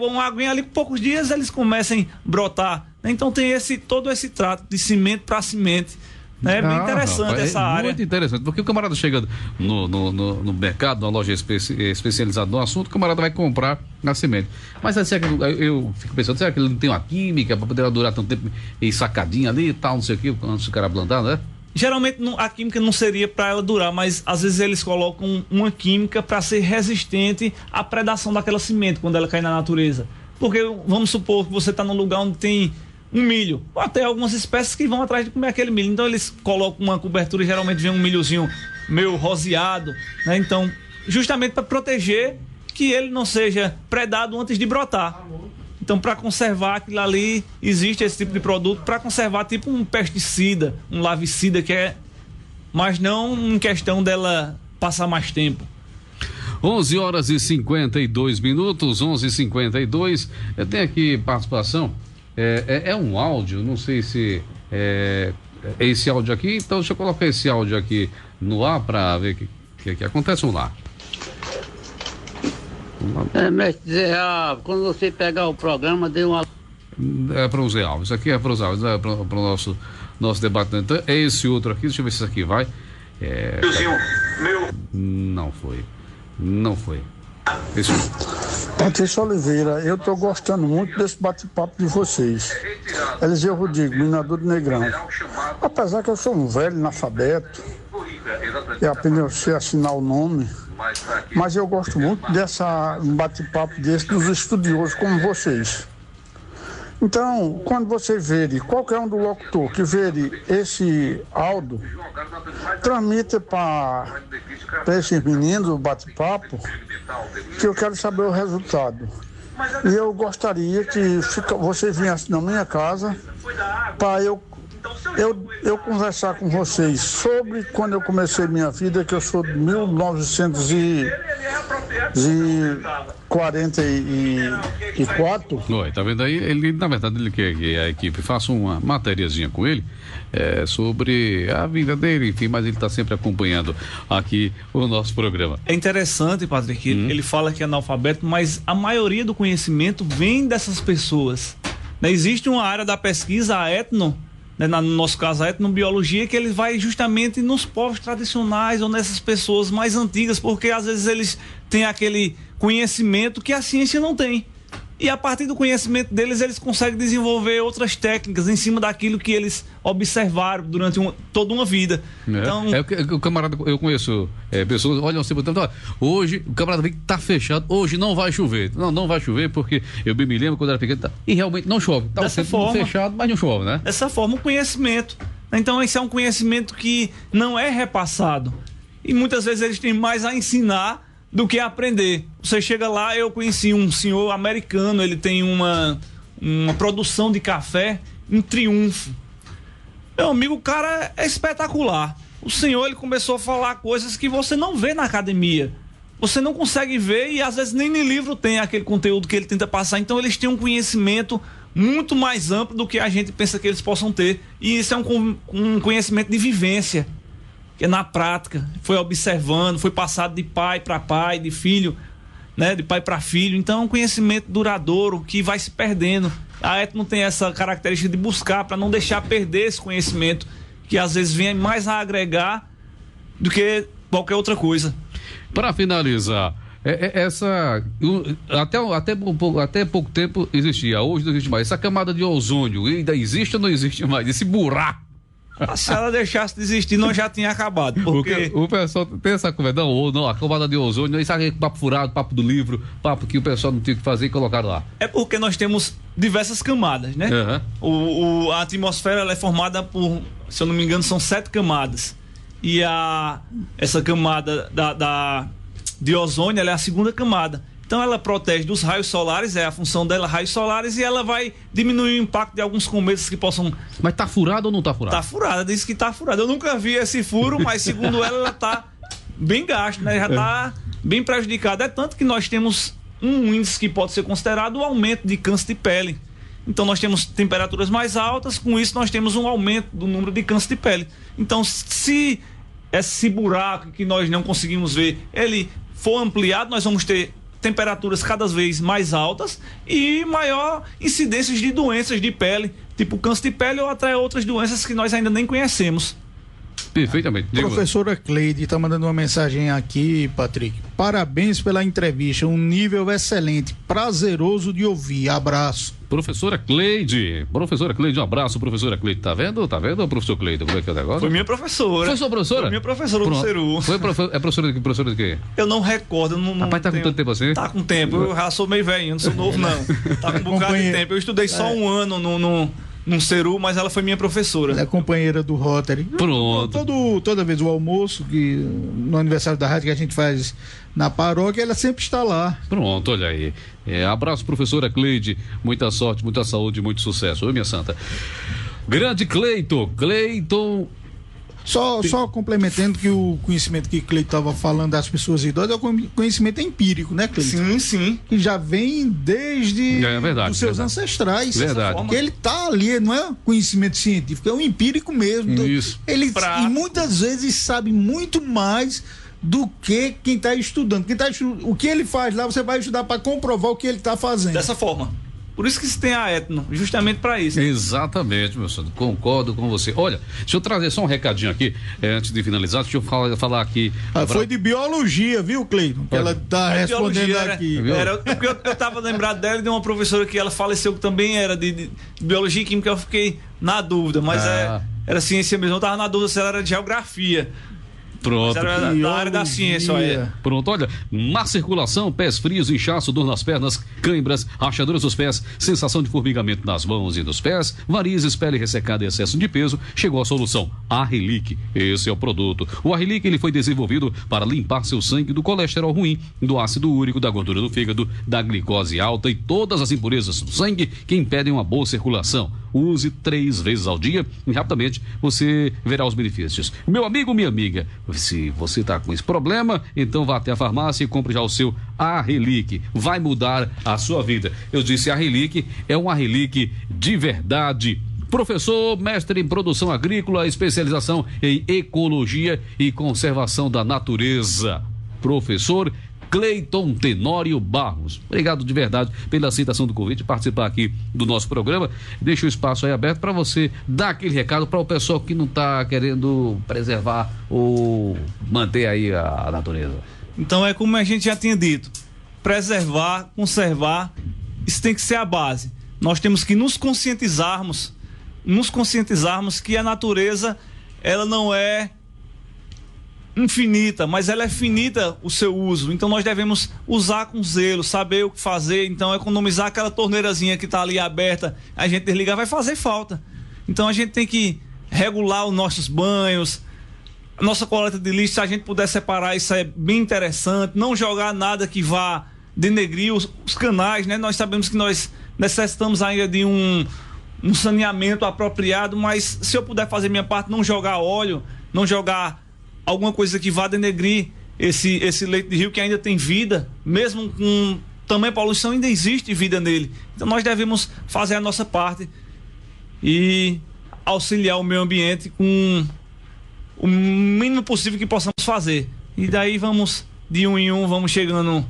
uma aguinha ali, por poucos dias eles começam a brotar. Então tem todo esse trato de semente para semente. É bem interessante essa área. Muito interessante, porque o camarada chega no mercado, numa loja especializada no assunto, o camarada vai comprar na semente. Mas eu fico pensando, será que ele não tem uma química para poder durar tanto tempo e sacadinha ali e tal, não sei o que, antes do cara plantar, né? Geralmente a química não seria para ela durar, mas às vezes eles colocam uma química para ser resistente à predação daquela semente quando ela cai na natureza. Porque vamos supor que você está num lugar onde tem um milho, ou até algumas espécies que vão atrás de comer aquele milho. Então eles colocam uma cobertura e geralmente vem um milhozinho meio roseado, né? Então, justamente para proteger que ele não seja predado antes de brotar. Então, para conservar aquilo ali, existe esse tipo de produto para conservar, tipo um pesticida, um larvicida, mas não em questão dela passar mais tempo. 11h52, 11h52. Tem aqui participação. É um áudio, não sei se é esse áudio aqui, então deixa eu colocar esse áudio aqui no ar para ver o que acontece. Vamos lá. Mestre Zé, quando você pegar o programa, dê uma... É para o Zé Alves, aqui é para os Alves, é para o nosso debate. Então, é esse outro aqui, deixa eu ver se isso aqui vai. Não foi. Esse... Patrícia Oliveira, eu estou gostando muito desse bate-papo de vocês. Eliseu Rodrigo, minador de Negrão. Apesar que eu sou um velho analfabeto, eu apenas sei assinar o nome, mas eu gosto muito dessa bate-papo dos estudiosos como vocês. Então, quando você vê, qualquer um do locutor que vê esse áudio, transmita para esses meninos o bate-papo, que eu quero saber o resultado. E eu gostaria que você viesse na minha casa para eu conversar com vocês sobre quando eu comecei minha vida, que eu sou de 1944. Oi, tá vendo aí? Ele, na verdade, ele quer que a equipe faça uma matériazinha com ele sobre a vida dele, enfim, mas ele está sempre acompanhando aqui o nosso programa. É interessante, Patrick, ele fala que é analfabeto, mas a maioria do conhecimento vem dessas pessoas. Existe uma área da pesquisa, a etno, no nosso caso a etnobiologia, que ele vai justamente nos povos tradicionais ou nessas pessoas mais antigas, porque às vezes eles têm aquele conhecimento que a ciência não tem. E a partir do conhecimento deles, eles conseguem desenvolver outras técnicas em cima daquilo que eles observaram durante toda uma vida. Então... o camarada, eu conheço pessoas, olham assim, portanto, hoje o camarada vem que tá fechado, hoje não vai chover. Não vai chover, porque eu bem me lembro quando era pequeno, e realmente não chove. Tá dessa forma, fechado, mas não chove, né? Dessa forma, o conhecimento. Então, esse é um conhecimento que não é repassado. E muitas vezes eles têm mais a ensinar do que aprender. Você chega lá, eu conheci um senhor americano, ele tem uma produção de café em Triunfo. Meu amigo, o cara é espetacular. O senhor, ele começou a falar coisas que você não vê na academia. Você não consegue ver e às vezes nem no livro tem aquele conteúdo que ele tenta passar. Então eles têm um conhecimento muito mais amplo do que a gente pensa que eles possam ter. E isso é um conhecimento de vivência, que é na prática. Foi observando, foi passado de pai para pai, de filho, né, de pai para filho. Então é um conhecimento duradouro que vai se perdendo. A Etno tem essa característica de buscar para não deixar perder esse conhecimento, que às vezes vem mais a agregar do que qualquer outra coisa. Para finalizar, até pouco tempo existia, hoje não existe mais. Essa camada de ozônio ainda existe ou não existe mais? Esse buraco. Se ela deixasse de existir, nós já tinha acabado. Porque o pessoal tem essa conversa, não, a camada de ozônio, isso é papo furado, papo do livro, papo que o pessoal não tinha que fazer e colocaram lá. É porque nós temos diversas camadas, né? Uhum. A atmosfera ela é formada por, se eu não me engano, são 7 camadas. E essa camada de ozônio, ela é a segunda camada. Então ela protege dos raios solares, é a função dela, raios solares, e ela vai diminuir o impacto de alguns cometas que possam... Mas tá furado ou não tá furado? Tá furada, diz que tá furada. Eu nunca vi esse furo, mas segundo ela tá bem gasto, né? Já tá bem prejudicada. É tanto que nós temos um índice que pode ser considerado o aumento de câncer de pele. Então nós temos temperaturas mais altas, com isso nós temos um aumento do número de câncer de pele. Então se esse buraco que nós não conseguimos ver, ele for ampliado, nós vamos ter temperaturas cada vez mais altas e maior incidência de doenças de pele, tipo câncer de pele ou até outras doenças que nós ainda nem conhecemos. Perfeitamente. Professora Cleide está mandando uma mensagem aqui, Patrick. Parabéns pela entrevista, um nível excelente, prazeroso de ouvir. Abraço. Professora Cleide, um abraço, professora Cleide. Tá vendo, professor Cleide? Como é que é o negócio? Foi minha professora. Foi sua professora? Foi minha professora do Ceru. É professora de quê? Eu não recordo. Rapaz, tá com tanto tempo assim? Tá com tempo, eu já sou meio velho, não sou novo não. Tá com um bocado de tempo. Eu estudei só um ano num Ceru, mas ela foi minha professora. Ela é companheira do Rotary. Pronto. Toda vez o almoço, no aniversário da rádio que a gente faz na paróquia, ela sempre está lá. Pronto, olha aí. Abraço, professora Cleide. Muita sorte, muita saúde, muito sucesso. Oi, minha santa. Grande Cleiton. Só complementando que o conhecimento que Cleiton estava falando das pessoas idosas é o conhecimento empírico, né, Cleiton? Sim. Que já vem desde os seus ancestrais. Verdade. Que ele tá ali, não é conhecimento científico, é o empírico mesmo. Isso. Ele e muitas vezes sabe muito mais do que quem está estudando. O que ele faz lá, você vai estudar para comprovar o que ele está fazendo. Dessa forma. Por isso que se tem a Etno, justamente para isso. Exatamente, meu senhor, concordo com você. Olha, deixa eu trazer só um recadinho aqui, antes de finalizar, deixa eu falar aqui. Foi de biologia, viu, Cleiton? Que ela tá respondendo aqui. Porque eu tava lembrado dela de uma professora que ela faleceu, que também era de biologia e química, eu fiquei na dúvida, mas era ciência mesmo, eu tava na dúvida se ela era de geografia. Pronto. Era da área da ciência, olha. Pronto, olha, má circulação, pés frios, inchaço, dor nas pernas, cãibras, rachaduras dos pés, sensação de formigamento nas mãos e nos pés, varizes, pele ressecada e excesso de peso, chegou a solução, Arrelic. Esse é o produto. O Arrelic, ele foi desenvolvido para limpar seu sangue do colesterol ruim, do ácido úrico, da gordura do fígado, da glicose alta e todas as impurezas do sangue que impedem uma boa circulação. Use 3 vezes ao dia e rapidamente você verá os benefícios. Meu amigo, minha amiga, se você está com esse problema, então vá até a farmácia e compre já o seu Arrelic. Vai mudar a sua vida. Eu disse Arrelic, é um Arrelic de verdade. Professor, mestre em produção agrícola, especialização em ecologia e conservação da natureza. Professor Cleiton Tenório Barros. Obrigado de verdade pela aceitação do convite, participar aqui do nosso programa. Deixa o espaço aí aberto para você dar aquele recado para o pessoal que não está querendo preservar ou manter aí a natureza. Então é como a gente já tinha dito, preservar, conservar, isso tem que ser a base. Nós temos que nos conscientizarmos que a natureza, ela não é infinita, mas ela é finita o seu uso, então nós devemos usar com zelo, saber o que fazer, então economizar aquela torneirazinha que está ali aberta, a gente desligar, vai fazer falta. Então a gente tem que regular os nossos banhos, A nossa coleta de lixo, se a gente puder separar, isso é bem interessante. Não jogar nada que vá denegrir os canais, né? Nós sabemos que nós necessitamos ainda de um saneamento apropriado, mas se eu puder fazer minha parte, não jogar óleo, não jogar alguma coisa que vá denegrir esse leito de rio que ainda tem vida, mesmo com tamanha poluição, ainda existe vida nele. Então nós devemos fazer a nossa parte e auxiliar o meio ambiente com o mínimo possível que possamos fazer. E daí vamos, de um em um, vamos chegando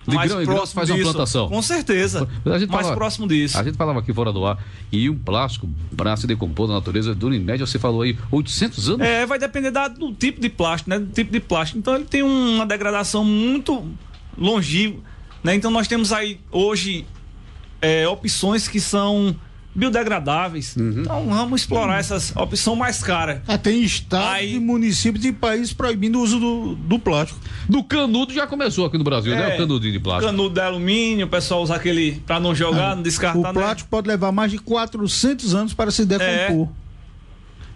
de mais grão em próximo grão, faz disso. uma plantação. Com certeza. Mais próximo disso. A gente falava aqui fora do ar, e um plástico para se decompor na natureza dura em média, você falou aí, 800 anos? Vai depender do tipo de plástico, né? Do tipo de plástico. Então ele tem uma degradação muito longínqua, né? Então nós temos aí hoje opções que são biodegradáveis. Então vamos explorar essas opções mais caras. Tem estados e municípios e países proibindo o uso do plástico. Do canudo já começou aqui no Brasil, né? O canudinho de plástico. Canudo de alumínio, o pessoal usa aquele para não jogar, não descartar. O plástico pode levar mais de 400 anos para se decompor.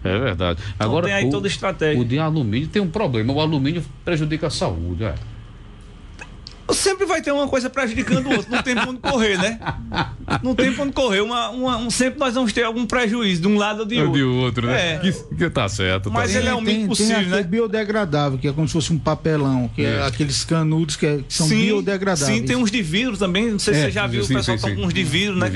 É verdade. Então agora tem aí toda a estratégia. O de alumínio tem um problema. O alumínio prejudica a saúde, Sempre vai ter uma coisa prejudicando o outro, não tem pra onde correr, né? Não tem pra onde correr. Sempre nós vamos ter algum prejuízo de um lado ou de outro. De outro, né? Que tá certo. Mas ele é o mínimo possível, tem né? biodegradável, que é como se fosse um papelão, que é aqueles canudos que são biodegradáveis. Sim, tem uns de vidro também, não sei se você já viu, o pessoal tá com uns de vidro, né?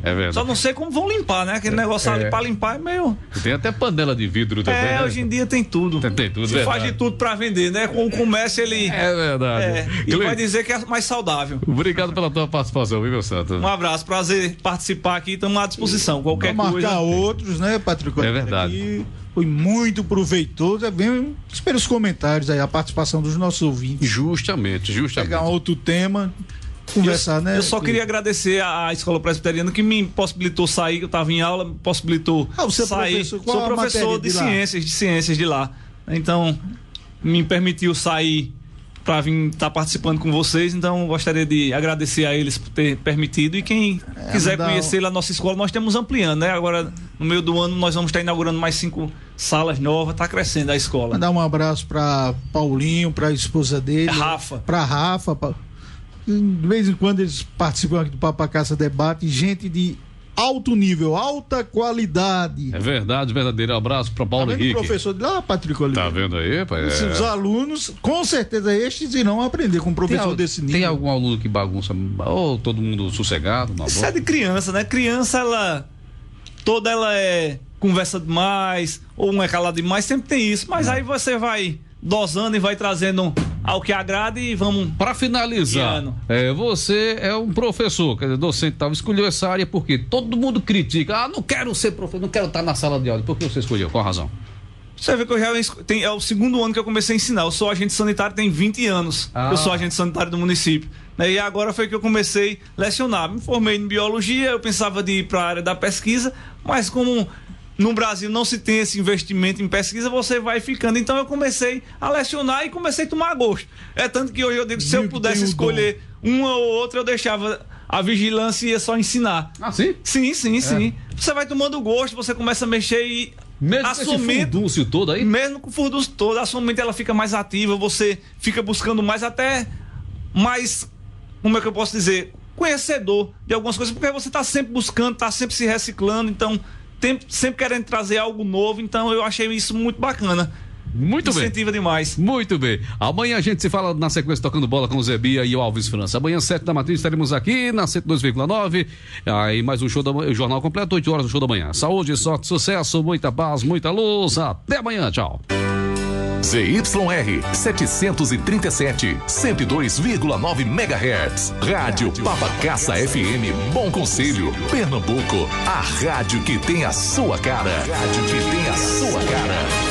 É verdade. Só não sei como vão limpar, né? Aquele negócio ali pra limpar é meio... Tem até panela de vidro também, né? Hoje em dia tem tudo. Tem tudo, se faz de tudo pra vender, né? Com o comércio ele... É verdade. E vai dizer que é mais saudável. Obrigado pela tua participação, viu, meu santo? Um abraço, prazer participar aqui, estamos à disposição. Qualquer coisa. Marcar outros, né, Patrick? É verdade. Aqui foi muito proveitoso. Espero os comentários aí, a participação dos nossos ouvintes. Justamente. Pegar outro tema, conversar, né? Eu só queria agradecer à Escola Presbiteriana que me possibilitou sair, que eu estava em aula, me possibilitou você sair. Sou professor de ciências de lá. Então, me permitiu sair para vir estar participando com vocês, então gostaria de agradecer a eles por ter permitido e quem quiser conhecer a nossa escola, nós estamos ampliando, né? Agora no meio do ano nós vamos estar inaugurando mais 5 salas novas, está crescendo a escola. Mandar um abraço para Paulinho, para a esposa dele, para Rafa, de vez em quando eles participam aqui do Papacaça Debate, gente de alto nível, alta qualidade. É verdade, verdadeiro. Abraço para Paulo Henrique. Professor de lá, Patrick Oliveira. Tá vendo aí, pai? Os alunos, com certeza, estes irão aprender com um professor desse nível. Tem algum aluno que bagunça, ou todo mundo sossegado? Isso é de criança, né? Criança, ela conversa demais, ou um é calado demais, sempre tem isso. Mas aí você vai dosando e vai trazendo ao que agrada e vamos... Para finalizar, você é um professor, quer dizer, docente, escolheu essa área porque todo mundo critica. Não quero ser professor, não quero estar na sala de aula. Por que você escolheu? Qual a razão? Você vê que é o segundo ano que eu comecei a ensinar. Eu sou agente sanitário, tem 20 anos. Eu sou agente sanitário do município. E agora foi que eu comecei a lecionar. Me formei em biologia, eu pensava de ir para a área da pesquisa, mas como no Brasil não se tem esse investimento em pesquisa, você vai ficando. Então eu comecei a lecionar e comecei a tomar gosto. É tanto que hoje eu digo, se eu pudesse escolher uma ou outra, eu deixava a vigilância e ia só ensinar. Sim? Sim. Você vai tomando gosto, você começa a mexer e... Mesmo com esse furdúncio todo aí? Mesmo com o furdúncio todo, a sua mente ela fica mais ativa, você fica buscando mais, até mais, como é que eu posso dizer, conhecedor de algumas coisas, porque você está sempre buscando, está sempre se reciclando, então sempre querendo trazer algo novo, então eu achei isso muito bacana. Muito bem. Incentiva demais. Muito bem. Amanhã a gente se fala na sequência Tocando Bola com o Zé Bia e o Alves França. Amanhã, 7 da matina, estaremos aqui na 102,9. Aí mais um show o jornal completo, 8 horas do show da manhã. Saúde, sorte, sucesso, muita paz, muita luz. Até amanhã, tchau. ZYR 737, 102,9 MHz. Rádio Papacaça FM, Bom Conselho, Pernambuco. A rádio que tem a sua cara. Rádio que tem a sua cara.